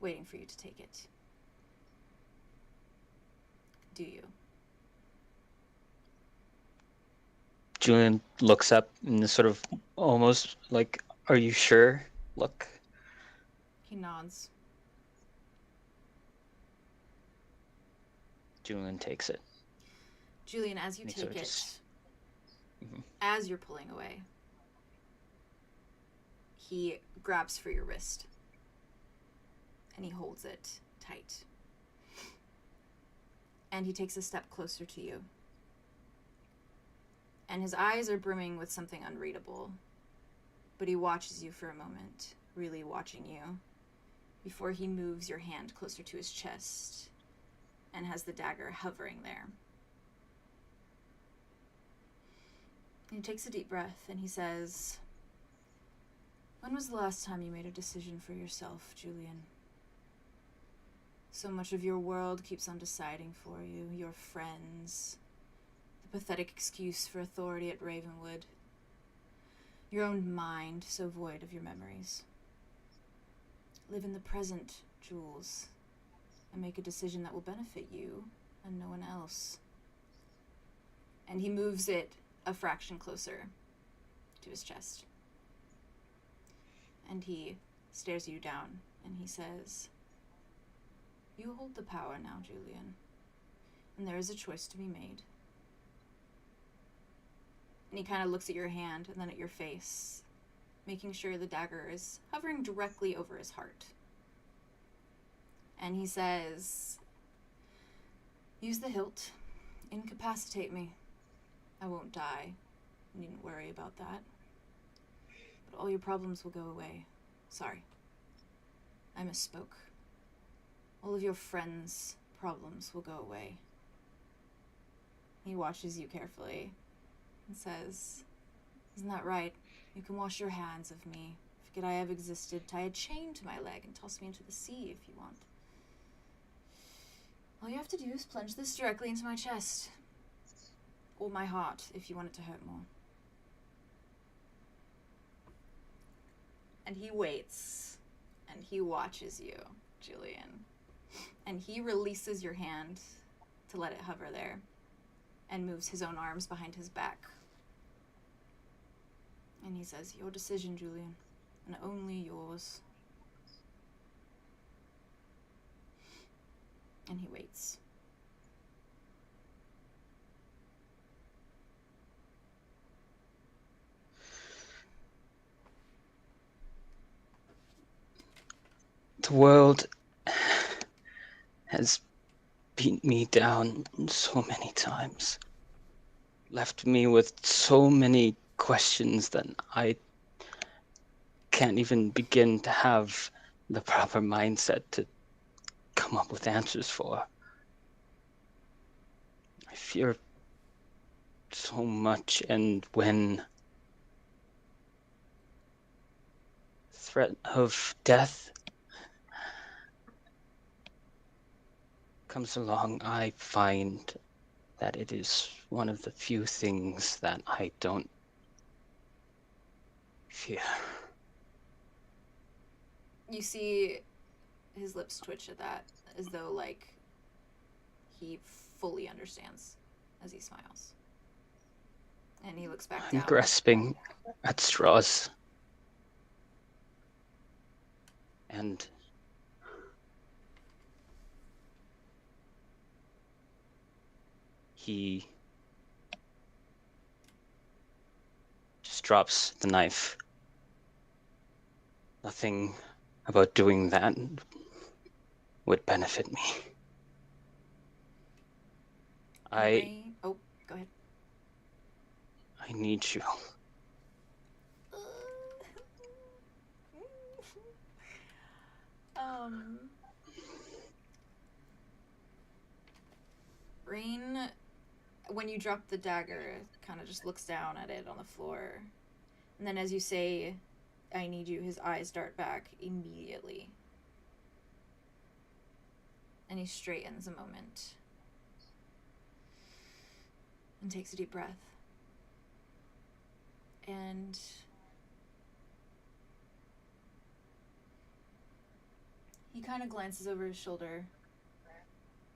Speaker 2: waiting for you to take it. Do you?
Speaker 8: Julien looks up in this sort of almost like, are you sure look.
Speaker 2: He nods.
Speaker 8: Julien takes it.
Speaker 2: Julien, as you take it, as you're pulling away, he grabs for your wrist and he holds it tight. And he takes a step closer to you. And his eyes are brimming with something unreadable, but he watches you for a moment, really watching you, before he moves your hand closer to his chest and has the dagger hovering there. And he takes a deep breath and he says, when was the last time you made a decision for yourself, Julien? So much of your world keeps on deciding for you, your friends, the pathetic excuse for authority at Ravenwood, your own mind so void of your memories. Live in the present, Jules, and make a decision that will benefit you and no one else. And he moves it a fraction closer to his chest. And he stares you down and he says, you hold the power now, Julien, and there is a choice to be made. And he kind of looks at your hand and then at your face, making sure the dagger is hovering directly over his heart. And he says, use the hilt, incapacitate me. I won't die. You needn't worry about that. But all your problems will go away. Sorry. I misspoke. All of your friends' problems will go away. He watches you carefully and says, isn't that right? You can wash your hands of me. Forget I have existed. Tie a chain to my leg and toss me into the sea if you want. All you have to do is plunge this directly into my chest. Or my heart, if you want it to hurt more. And he waits. And he watches you, Julien. And he releases your hand to let it hover there. And moves his own arms behind his back. And he says, your decision, Julien. And only yours. And he waits.
Speaker 8: The world has beat me down so many times. Left me with so many questions that I can't even begin to have the proper mindset to come up with answers for. fear so much, and when threat of death comes along, I find that it is one of the few things that I don't fear.
Speaker 2: You see his lips twitch at that, as though, like, he fully understands as he smiles. And he looks back
Speaker 8: I'm
Speaker 2: down.
Speaker 8: grasping at straws. And he just drops the knife. Nothing about doing that would benefit me.
Speaker 2: Oh, go ahead.
Speaker 8: I need you.
Speaker 2: Rain, when you drop the dagger, kind of just looks down at it on the floor. And then as you say, I need you, his eyes dart back immediately. And he straightens a moment. And takes a deep breath. And he kind of glances over his shoulder,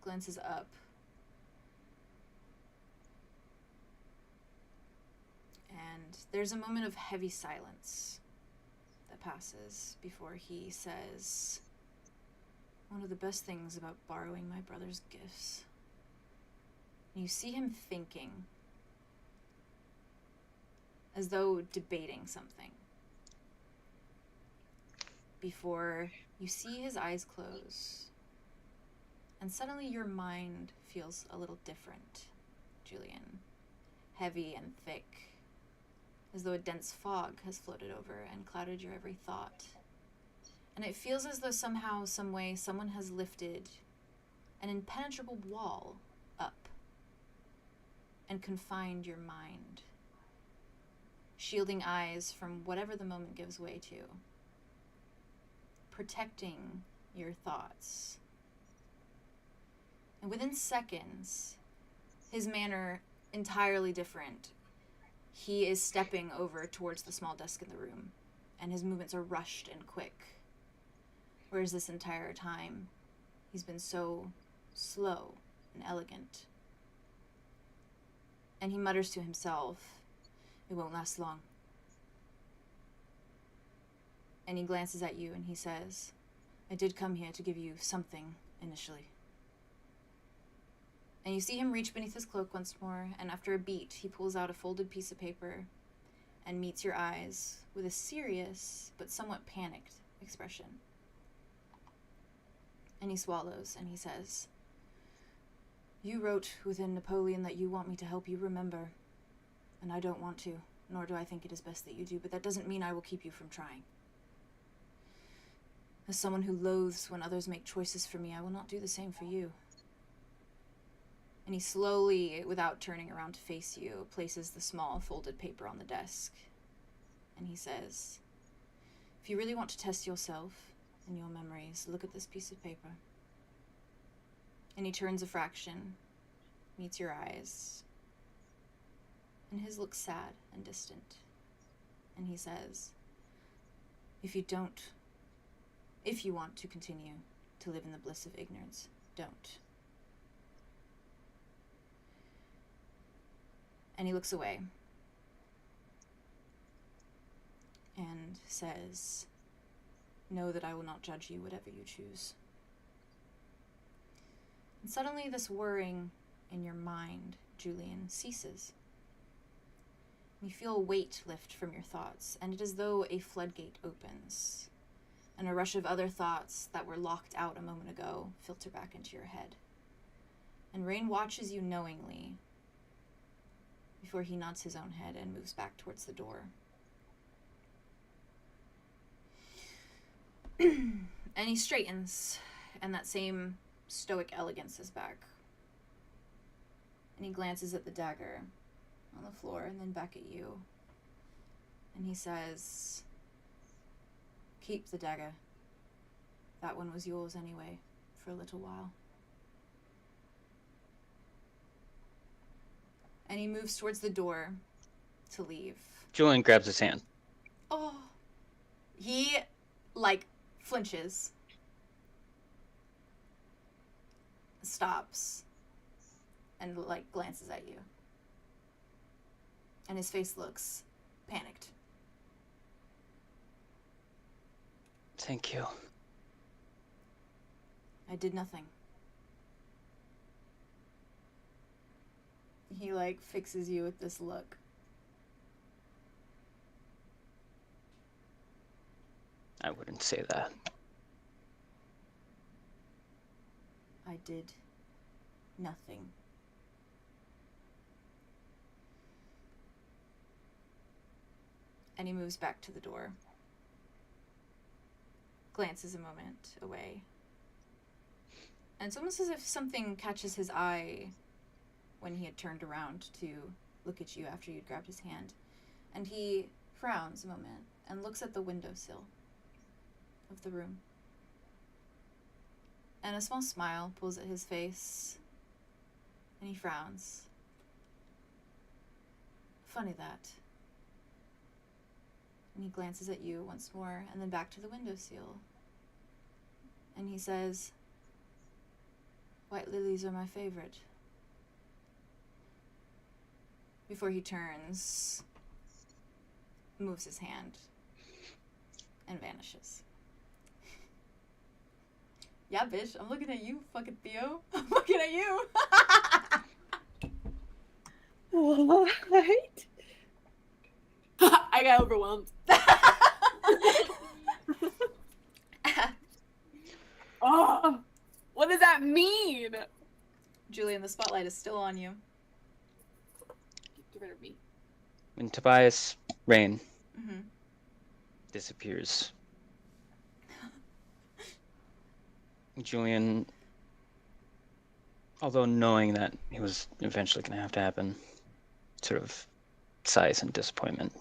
Speaker 2: glances up, and there's a moment of heavy silence that passes before he says, "One of the best things about borrowing my brother's gifts." And you see him thinking, as though debating something, before you see his eyes close, and suddenly your mind feels a little different, Julien. Heavy and thick, as though a dense fog has floated over and clouded your every thought. And it feels as though somehow, some way, someone has lifted an impenetrable wall up and confined your mind, shielding eyes from whatever the moment gives way to, protecting your thoughts. And within seconds, his manner entirely different. He is stepping over towards the small desk in the room, and his movements are rushed and quick. Whereas this entire time, he's been so slow and elegant. And he mutters to himself, "It won't last long." And he glances at you and he says, "I did come here to give you something initially." And you see him reach beneath his cloak once more, and after a beat, he pulls out a folded piece of paper and meets your eyes with a serious but somewhat panicked expression. And he swallows and he says, "You wrote within Napoleon that you want me to help you remember, and I don't want to, nor do I think it is best that you do, but that doesn't mean I will keep you from trying. As someone who loathes when others make choices for me, I will not do the same for you." And he slowly, without turning around to face you, places the small folded paper on the desk. And he says, "If you really want to test yourself and your memories, look at this piece of paper." And he turns a fraction, meets your eyes, and his looks sad and distant. And he says, if you want to continue to live in the bliss of ignorance, don't." And he looks away and says, "Know that I will not judge you, whatever you choose." And suddenly this whirring in your mind, Julien, ceases. You feel a weight lift from your thoughts, and it is as though a floodgate opens, and a rush of other thoughts that were locked out a moment ago filter back into your head. And Rain watches you knowingly before he nods his own head and moves back towards the door. And he straightens, and that same stoic elegance is back. And he glances at the dagger on the floor and then back at you. And he says, keep the dagger. That one was yours anyway, for a little while. And he moves towards the door to leave.
Speaker 8: Julien grabs his hand.
Speaker 2: Oh. He, like, flinches. Stops. And, like, glances at you. And his face looks panicked.
Speaker 8: Thank you.
Speaker 2: I did nothing. He, like, fixes you with this look.
Speaker 8: I wouldn't say that.
Speaker 2: I did nothing. And he moves back to the door. Glances a moment away. And it's almost as if something catches his eye when he had turned around to look at you after you'd grabbed his hand. And he frowns a moment and looks at the windowsill of the room. And a small smile pulls at his face. And he frowns. Funny that. And he glances at you once more and then back to the windowsill. And he says, white lilies are my favorite. Before he turns, moves his hand, and vanishes. Yeah, bitch, I'm looking at you, fucking Theo. I'm looking at you.
Speaker 4: What?
Speaker 6: I got overwhelmed.
Speaker 5: Oh, what does that mean?
Speaker 2: Julien, the spotlight is still on you.
Speaker 6: Get rid of me.
Speaker 8: When Tobias Rain
Speaker 2: Mm-hmm.
Speaker 8: disappears, Julien, although knowing that it was eventually going to have to happen, sort of sighs in disappointment.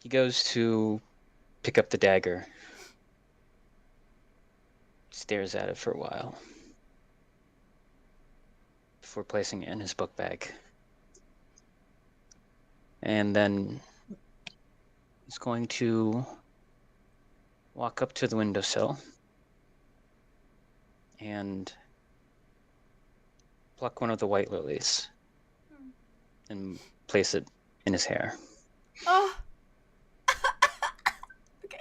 Speaker 8: He goes to pick up the dagger, stares at it for a while, before placing it in his book bag. And then he's going to walk up to the windowsill and pluck one of the white lilies and place it in his hair.
Speaker 2: Oh! Okay.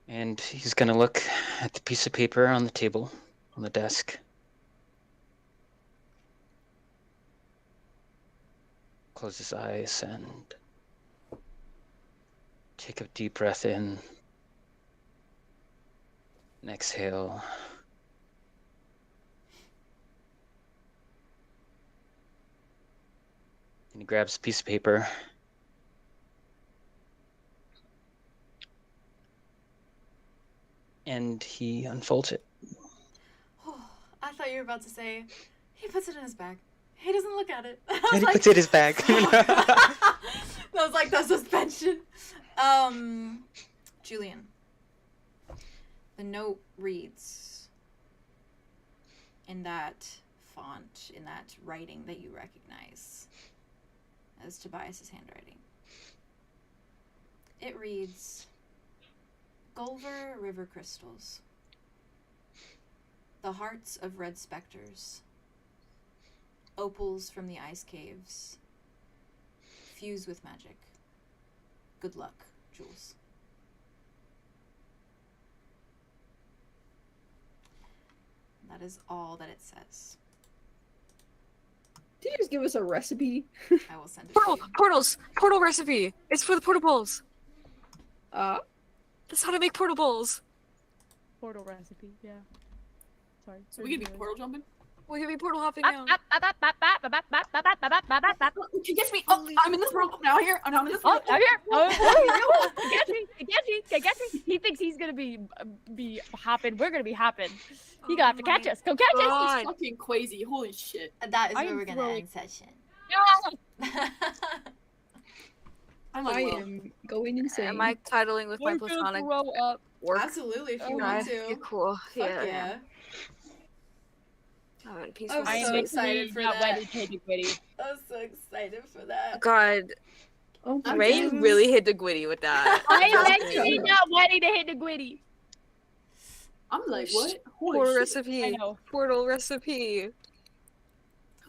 Speaker 8: And he's gonna look at the piece of paper on the table, on the desk. Close his eyes and take a deep breath in. And exhale. And he grabs a piece of paper. And he unfolds it.
Speaker 2: Oh, I thought you were about to say, he puts it in his bag. He doesn't look at it.
Speaker 8: And he puts it in his bag.
Speaker 2: That was like the suspension. Julien. The note reads in that font, in that writing that you recognize as Tobias's handwriting. It reads, 𝐿𝐻𝐪 river crystals, the hearts of red specters, opals from the ice caves, fuse with magic. Good luck, Jules. That is all that it says.
Speaker 4: Did you just give us a recipe?
Speaker 2: I will send it
Speaker 1: Portal,
Speaker 2: to you.
Speaker 1: portal recipe. It's for the portables.
Speaker 7: That's how to make portables.
Speaker 3: Portal recipe, yeah. Sorry.
Speaker 6: So we can be portal jumping?
Speaker 1: We could be portal hopping now.
Speaker 5: She gets me. Oh, I'm in this world now. Here, I'm in this world.
Speaker 3: Out here. He thinks he's gonna be hopping. We're gonna be hopping. He gonna have to catch us. Go catch us.
Speaker 5: He's fucking crazy. Holy shit.
Speaker 2: That is where we're gonna end session.
Speaker 5: I'm
Speaker 4: I
Speaker 5: like, whoa.
Speaker 4: am going insane.
Speaker 1: Am I cuddling with my
Speaker 3: We're gonna
Speaker 1: platonic
Speaker 3: grow up.
Speaker 1: work?
Speaker 2: Absolutely, if you
Speaker 1: Okay,
Speaker 2: want to.
Speaker 1: cool.
Speaker 2: Fuck
Speaker 1: Yeah.
Speaker 2: yeah.
Speaker 1: I'm in peaceful
Speaker 2: I'm
Speaker 3: I am
Speaker 2: so
Speaker 1: state.
Speaker 2: excited for
Speaker 3: not
Speaker 2: that.
Speaker 3: ready, Katie Quitty.
Speaker 2: I'm so excited for that.
Speaker 1: God,
Speaker 4: Oh my
Speaker 1: Ray
Speaker 4: goodness.
Speaker 1: really hit the gwitty with that.
Speaker 3: I am actually not ready to hit the gwitty.
Speaker 5: I'm like, what? Holy
Speaker 1: Portal
Speaker 5: shit.
Speaker 1: recipe.
Speaker 3: I know.
Speaker 1: Portal recipe.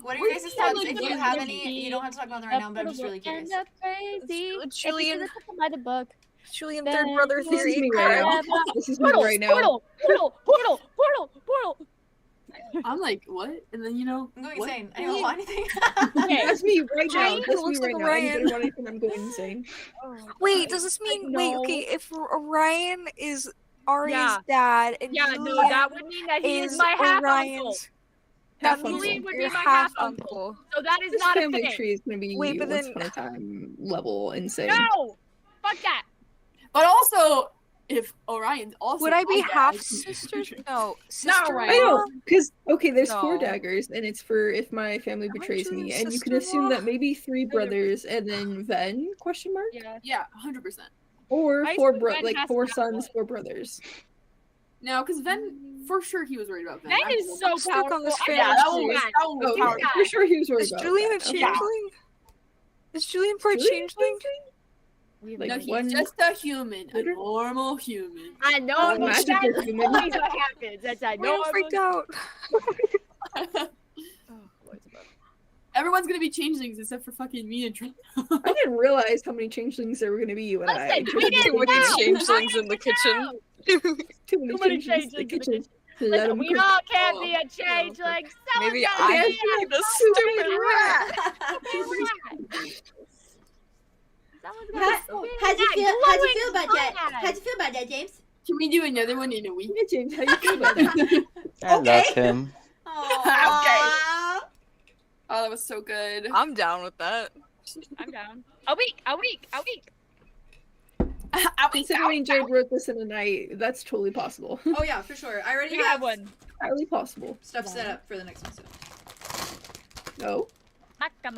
Speaker 2: What are your guys' thoughts?
Speaker 3: like
Speaker 2: If you
Speaker 3: the
Speaker 2: have
Speaker 3: movie.
Speaker 2: any, you don't have to talk about them right now, but I'm just really curious.
Speaker 3: Crazy.
Speaker 1: Julian,
Speaker 3: By the book.
Speaker 1: Julian, third brother
Speaker 3: This
Speaker 4: This is
Speaker 1: theory.
Speaker 4: me right now.
Speaker 3: Forever.
Speaker 4: This is me right now.
Speaker 3: Portal.
Speaker 5: I'm like, what? And then, you know,
Speaker 2: I'm going
Speaker 5: what?
Speaker 2: insane. I don't want anything.
Speaker 3: Okay.
Speaker 4: That's me right now.
Speaker 1: Ryan
Speaker 4: That's me
Speaker 1: looks
Speaker 4: right
Speaker 1: like
Speaker 4: now.
Speaker 1: Ryan.
Speaker 4: Anybody want anything? I'm going insane.
Speaker 1: Wait, does this mean? Wait,
Speaker 3: no.
Speaker 1: okay. If Orion is Arya's
Speaker 3: Yeah.
Speaker 1: dad, and
Speaker 3: Yeah, no,
Speaker 1: Julian
Speaker 3: that would mean that he is
Speaker 1: is
Speaker 3: my half uncle.
Speaker 1: Orion's.
Speaker 4: Half
Speaker 1: That means
Speaker 3: Julian
Speaker 4: uncle.
Speaker 3: would
Speaker 1: your
Speaker 3: be my
Speaker 1: half
Speaker 3: half uncle.
Speaker 1: uncle.
Speaker 3: So that is
Speaker 4: This
Speaker 3: not a
Speaker 4: family
Speaker 3: thing.
Speaker 4: tree is gonna be
Speaker 1: Wait, but
Speaker 4: once
Speaker 1: then-
Speaker 4: upon a time level insane.
Speaker 3: No, fuck that.
Speaker 5: But also, if Orion's also
Speaker 1: Would I be
Speaker 5: my
Speaker 1: half
Speaker 5: dad-
Speaker 1: sisters? No, sister.
Speaker 5: right.
Speaker 4: I know, because okay, there's 4
Speaker 1: No.
Speaker 4: daggers, and it's for if my family
Speaker 1: Am I
Speaker 4: betrays me,
Speaker 1: Julian's
Speaker 4: and you can assume
Speaker 1: sister-in-law?
Speaker 4: that maybe 3 brothers and then Ven ? Question mark?
Speaker 3: Yeah.
Speaker 5: Yeah, 100%.
Speaker 4: Or
Speaker 3: I
Speaker 4: 4
Speaker 3: assume Ven
Speaker 4: like
Speaker 3: has
Speaker 4: 4
Speaker 3: to have
Speaker 4: sons,
Speaker 3: one.
Speaker 4: 4 brothers.
Speaker 5: No, because Ven, for sure he was worried about Ven.
Speaker 3: That
Speaker 5: I
Speaker 3: is
Speaker 5: don't
Speaker 3: so
Speaker 5: know.
Speaker 1: stuck on
Speaker 3: powerful.
Speaker 1: this
Speaker 3: I
Speaker 1: fan.
Speaker 5: Yeah,
Speaker 3: love
Speaker 5: that one was,
Speaker 3: that.
Speaker 5: that one was
Speaker 4: Oh,
Speaker 5: powerful.
Speaker 3: yeah.
Speaker 4: for sure he was worried
Speaker 1: Is
Speaker 4: about
Speaker 1: Julian a
Speaker 4: that. Okay.
Speaker 1: changeling? Is Julian part
Speaker 4: Julian
Speaker 1: changeling?
Speaker 4: Like
Speaker 5: No, he's
Speaker 4: one
Speaker 5: just a human, a
Speaker 4: Literally?
Speaker 5: normal human.
Speaker 3: I know
Speaker 4: Oh,
Speaker 3: that's
Speaker 4: magical human.
Speaker 3: always what happens. That's I
Speaker 1: Wait,
Speaker 3: know.
Speaker 1: I'm freaked out.
Speaker 5: Everyone's gonna be changelings except for fucking me and Trump.
Speaker 4: I didn't realize how many changelings there were gonna be when I
Speaker 3: Listen, we didn't
Speaker 1: Too many
Speaker 3: know.
Speaker 1: changelings in the kitchen.
Speaker 4: too many
Speaker 3: many
Speaker 4: changelings in the
Speaker 3: changelings in the
Speaker 4: kitchen.
Speaker 3: Listen,
Speaker 4: Let 'em
Speaker 3: we
Speaker 4: cook.
Speaker 3: all can't
Speaker 5: Oh,
Speaker 3: be a changeling. Someone's
Speaker 1: Maybe
Speaker 3: gotta
Speaker 1: I
Speaker 3: be
Speaker 1: am
Speaker 3: a
Speaker 1: the stupid rat.
Speaker 3: Someone's
Speaker 6: How-
Speaker 3: gotta be
Speaker 6: How'd you
Speaker 3: that
Speaker 6: feel? How'd you
Speaker 3: glowing
Speaker 6: feel about that?
Speaker 3: glad.
Speaker 6: How'd you feel about that, James?
Speaker 5: Can we do another one in a week?
Speaker 4: Yeah, James, how you feel about that?
Speaker 8: I
Speaker 6: Okay.
Speaker 8: love him.
Speaker 6: Aww.
Speaker 5: Oh, that was so good.
Speaker 1: I'm down with that.
Speaker 3: I'm down. A week.
Speaker 4: Considering Jade wrote this in a night, that's totally possible.
Speaker 2: Oh yeah, for sure. I already
Speaker 3: We have
Speaker 2: have
Speaker 3: one.
Speaker 4: Highly possible.
Speaker 2: stuff set up for the next one. So.
Speaker 4: No?
Speaker 3: Maka.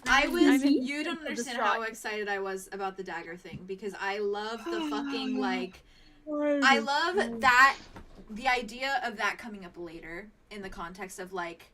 Speaker 2: I was.
Speaker 3: I'm in-
Speaker 2: You don't understand
Speaker 3: distraught.
Speaker 2: how excited I was about the dagger thing because I love the fucking like. I love that the idea of that coming up later in the context of like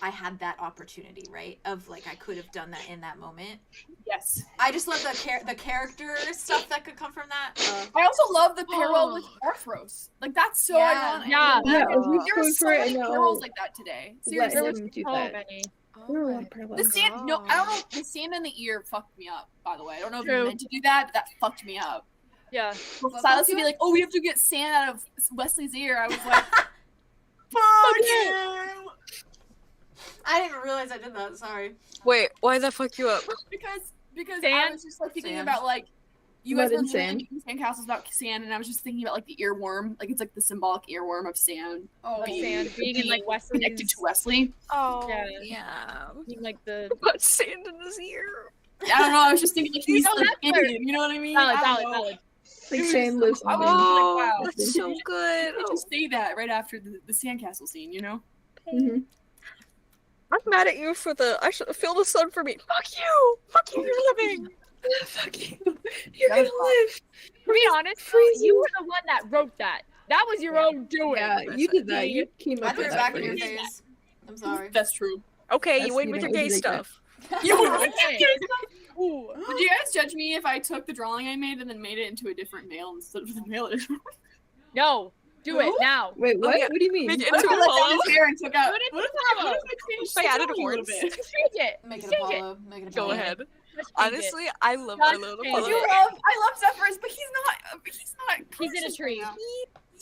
Speaker 2: I had that opportunity, right? Of like I could have done that in that moment.
Speaker 5: Yes.
Speaker 2: I just love the character stuff that could come from that.
Speaker 5: I also love the parallel with Arthros. Like that's so
Speaker 2: Yeah.
Speaker 5: ironic.
Speaker 3: Yeah.
Speaker 4: Yeah, I was
Speaker 5: There
Speaker 4: going
Speaker 5: were so
Speaker 4: for it,
Speaker 5: many
Speaker 4: and
Speaker 5: parallels
Speaker 4: now
Speaker 5: like that today.
Speaker 4: let
Speaker 5: Seriously.
Speaker 4: him do
Speaker 3: So
Speaker 4: that.
Speaker 3: many.
Speaker 4: There were a lot of
Speaker 5: The
Speaker 4: parallels.
Speaker 5: sand, no, I don't know. The sand in the ear fucked me up. By the way, I don't know if
Speaker 3: True.
Speaker 5: you meant to do that, but that fucked me up.
Speaker 3: Yeah.
Speaker 5: For
Speaker 2: What
Speaker 5: Silas
Speaker 2: fucked
Speaker 5: to
Speaker 2: you
Speaker 5: be
Speaker 2: up?
Speaker 5: like, "Oh, we have to get sand out of Wesley's ear," I was like, "Fuck you!"
Speaker 2: I didn't realize I did that. Sorry.
Speaker 1: Wait, why that fuck you up?
Speaker 5: Because I
Speaker 3: Sand?
Speaker 5: was just like thinking
Speaker 2: Sand.
Speaker 5: about like you
Speaker 4: Mud
Speaker 5: guys were
Speaker 4: and
Speaker 5: literally making sandcastles about sand, and I was just thinking about like the earworm, like it's like the symbolic earworm of sand
Speaker 2: Oh,
Speaker 3: Sand being in like Wesley's.
Speaker 5: connected to Wesley.
Speaker 1: Oh,
Speaker 3: Yeah. Being like the.
Speaker 1: Put sand in his ear.
Speaker 5: I don't know. I was just thinking like he's
Speaker 3: No,
Speaker 5: like,
Speaker 3: that's fair.
Speaker 5: Indian, you know what I mean?
Speaker 3: Valid.
Speaker 5: I don't know.
Speaker 4: Like sand lives
Speaker 5: I
Speaker 4: on
Speaker 5: was
Speaker 4: me.
Speaker 1: Oh,
Speaker 5: like, wow.
Speaker 1: that's so good.
Speaker 5: I just say that right after the sandcastle scene, you know?
Speaker 4: Mhm.
Speaker 7: I'm mad at you for the. I should feel the sun for me. Fuck you! Fuck you! You're living.
Speaker 4: Fuck you. You're gonna live.
Speaker 3: To be honest,
Speaker 4: Freezing.
Speaker 3: you were the one that wrote that. That was your own doing.
Speaker 4: Yeah, you did that. You came
Speaker 2: I
Speaker 4: up
Speaker 2: threw
Speaker 4: with
Speaker 2: it
Speaker 4: that
Speaker 2: back in your
Speaker 4: phrase.
Speaker 2: face. I'm sorry.
Speaker 5: That's true.
Speaker 7: Okay,
Speaker 4: That's
Speaker 7: you win
Speaker 4: me,
Speaker 7: with
Speaker 4: that
Speaker 7: your gay
Speaker 4: was really good.
Speaker 7: stuff.
Speaker 3: Ooh.
Speaker 5: Would you guys judge me if I took the drawing I made and then made it into a different male instead of the male?
Speaker 3: No, do it now.
Speaker 4: Wait, what?
Speaker 1: yeah.
Speaker 4: What do you mean?
Speaker 7: Make it
Speaker 5: What if
Speaker 7: into
Speaker 5: I let
Speaker 7: Apollo.
Speaker 5: down his hair and took out?
Speaker 3: Do it
Speaker 5: What
Speaker 3: into
Speaker 5: if
Speaker 3: Apollo.
Speaker 5: I changed
Speaker 7: I
Speaker 5: the
Speaker 7: added
Speaker 5: drawing a little
Speaker 7: horns.
Speaker 5: bit?
Speaker 3: Change it.
Speaker 2: Make it
Speaker 3: Change
Speaker 2: Apollo. Make it
Speaker 7: Go
Speaker 2: Apollo.
Speaker 7: ahead.
Speaker 3: Just change
Speaker 1: Honestly, I love
Speaker 3: Just
Speaker 1: our little
Speaker 3: change
Speaker 1: Apollo.
Speaker 3: it.
Speaker 5: I love Zephyrus, but he's not.
Speaker 3: He's in a
Speaker 5: conscious
Speaker 3: tree.
Speaker 5: right now.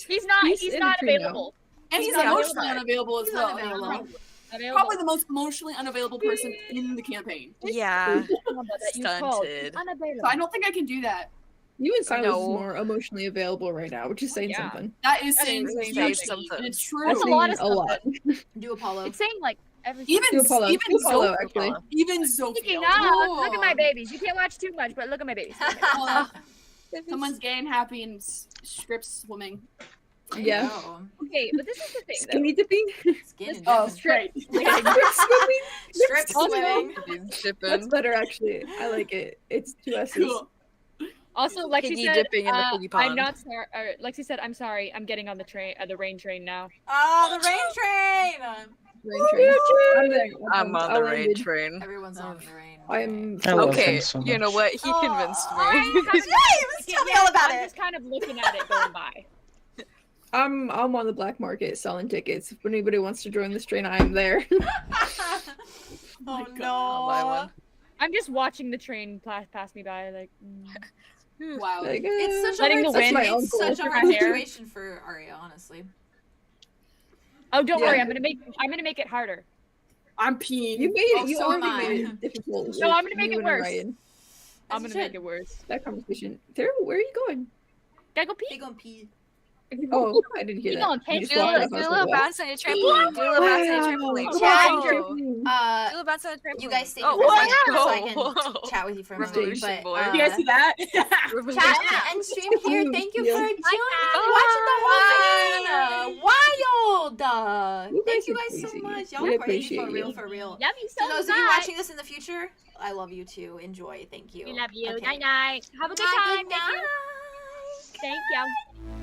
Speaker 3: He's not.
Speaker 4: He's
Speaker 3: He's
Speaker 4: in
Speaker 3: not
Speaker 4: a tree now.
Speaker 3: available.
Speaker 5: And
Speaker 3: He's
Speaker 5: he's
Speaker 3: not
Speaker 5: emotionally
Speaker 3: available.
Speaker 5: unavailable as
Speaker 2: He's
Speaker 5: well.
Speaker 2: unavailable.
Speaker 5: Probably the most emotionally unavailable person in the campaign.
Speaker 1: Yeah.
Speaker 3: That you called
Speaker 1: Stunted.
Speaker 5: So I
Speaker 3: unavailable.
Speaker 5: don't think I can do that.
Speaker 4: You and Silas is
Speaker 1: No.
Speaker 4: more emotionally available right now, which is saying
Speaker 3: Yeah.
Speaker 4: something.
Speaker 5: That is
Speaker 3: That
Speaker 5: saying
Speaker 3: is
Speaker 1: saying
Speaker 5: huge
Speaker 1: something.
Speaker 5: and it's true.
Speaker 3: That's a lot of
Speaker 4: a lot.
Speaker 2: Do Apollo.
Speaker 3: It's saying like everything.
Speaker 5: Even
Speaker 4: Do Apollo.
Speaker 5: even
Speaker 4: Do Apollo,
Speaker 5: Zoph-
Speaker 4: actually.
Speaker 5: even
Speaker 3: Speaking
Speaker 5: Zophia.
Speaker 3: of, look at my babies. You can't watch too much, but look at my babies.
Speaker 5: Someone's gay and happy and scripts swimming.
Speaker 2: There you
Speaker 4: Yeah.
Speaker 2: go.
Speaker 3: Okay, but this is the thing.
Speaker 4: Skinny dipping?
Speaker 2: Skin and
Speaker 5: Oh,
Speaker 2: dipping.
Speaker 5: straight.
Speaker 2: Strip swimming.
Speaker 4: That's better, actually. I like it. It's 2 S's.
Speaker 5: Cool.
Speaker 3: Also, Lexi
Speaker 1: Piggy
Speaker 3: said,
Speaker 1: dipping in the piggy
Speaker 3: I'm
Speaker 1: pond.
Speaker 3: not sorry. Lexi said, I'm sorry. I'm getting on the train, the rain train now.
Speaker 2: Oh, the rain train!
Speaker 4: Rain train. I'm there.
Speaker 1: I'm on the
Speaker 4: I'll
Speaker 1: rain
Speaker 4: end it.
Speaker 1: train.
Speaker 2: Everyone's on the rain.
Speaker 4: I'm
Speaker 8: I love
Speaker 1: Okay,
Speaker 8: him so much.
Speaker 1: you know what? He convinced me.
Speaker 2: Tell me all about
Speaker 3: I'm
Speaker 2: it.
Speaker 3: just kind of looking at it going by.
Speaker 4: I'm on the black market selling tickets. If anybody wants to join this train, I'm there.
Speaker 2: Oh
Speaker 1: I'll buy
Speaker 2: no.
Speaker 1: one.
Speaker 3: I'm just watching the train pass me by, like.
Speaker 5: Wow.
Speaker 4: Like,
Speaker 2: It's such a
Speaker 3: Letting
Speaker 2: hard,
Speaker 3: the wind
Speaker 2: it's such a
Speaker 3: through
Speaker 2: hard
Speaker 3: my hair.
Speaker 2: situation for Arya, honestly.
Speaker 3: Oh, don't
Speaker 4: Yeah.
Speaker 3: worry. I'm gonna make it harder.
Speaker 5: I'm peeing.
Speaker 4: You made
Speaker 2: Oh,
Speaker 4: it. You
Speaker 2: so am
Speaker 4: already made
Speaker 2: I.
Speaker 4: it difficult.
Speaker 3: No, I'm gonna make
Speaker 4: You
Speaker 3: it
Speaker 4: and
Speaker 3: worse.
Speaker 4: Ryan.
Speaker 3: I'm
Speaker 2: As
Speaker 3: gonna
Speaker 2: you
Speaker 3: make it worse.
Speaker 4: That conversation. There, where are you going?
Speaker 3: Gotta go
Speaker 2: They
Speaker 3: pee.
Speaker 2: gonna pee.
Speaker 4: Oh, I didn't hear
Speaker 3: You
Speaker 4: that.
Speaker 3: going,
Speaker 4: You just
Speaker 1: Do a
Speaker 4: walked
Speaker 1: little,
Speaker 4: off, I
Speaker 1: do a
Speaker 4: was
Speaker 1: little
Speaker 4: like,
Speaker 1: bounce on your trampoline. Do a little bounce on your trampoline.
Speaker 4: Wow.
Speaker 2: Chat,
Speaker 1: Whoa.
Speaker 4: Whoa.
Speaker 1: Do a little bounce on your trampoline.
Speaker 2: You guys stay
Speaker 1: Oh,
Speaker 2: for a second so I
Speaker 1: whoa.
Speaker 2: can chat with you for a moment.
Speaker 1: Revolution,
Speaker 2: But,
Speaker 1: boy.
Speaker 5: You guys see that?
Speaker 1: Revolution.
Speaker 2: chat and stream here. Thank you
Speaker 4: Yeah.
Speaker 2: for joining,
Speaker 1: Bye.
Speaker 2: watching the whole thing. Wild.
Speaker 4: You
Speaker 2: Thank
Speaker 4: guys
Speaker 2: you
Speaker 4: are
Speaker 2: guys so
Speaker 4: crazy.
Speaker 2: much. Y'all
Speaker 4: We
Speaker 2: are crazy
Speaker 4: appreciate
Speaker 2: for real,
Speaker 4: you.
Speaker 2: for real.
Speaker 3: Love you
Speaker 2: To
Speaker 3: so
Speaker 2: those of you
Speaker 3: much.
Speaker 2: watching this in the future, I love you too. Enjoy. Thank you.
Speaker 3: We love you.
Speaker 2: Okay.
Speaker 3: Night night. Have a good
Speaker 2: Good
Speaker 3: time. Thank you.
Speaker 2: night.
Speaker 3: Thank you.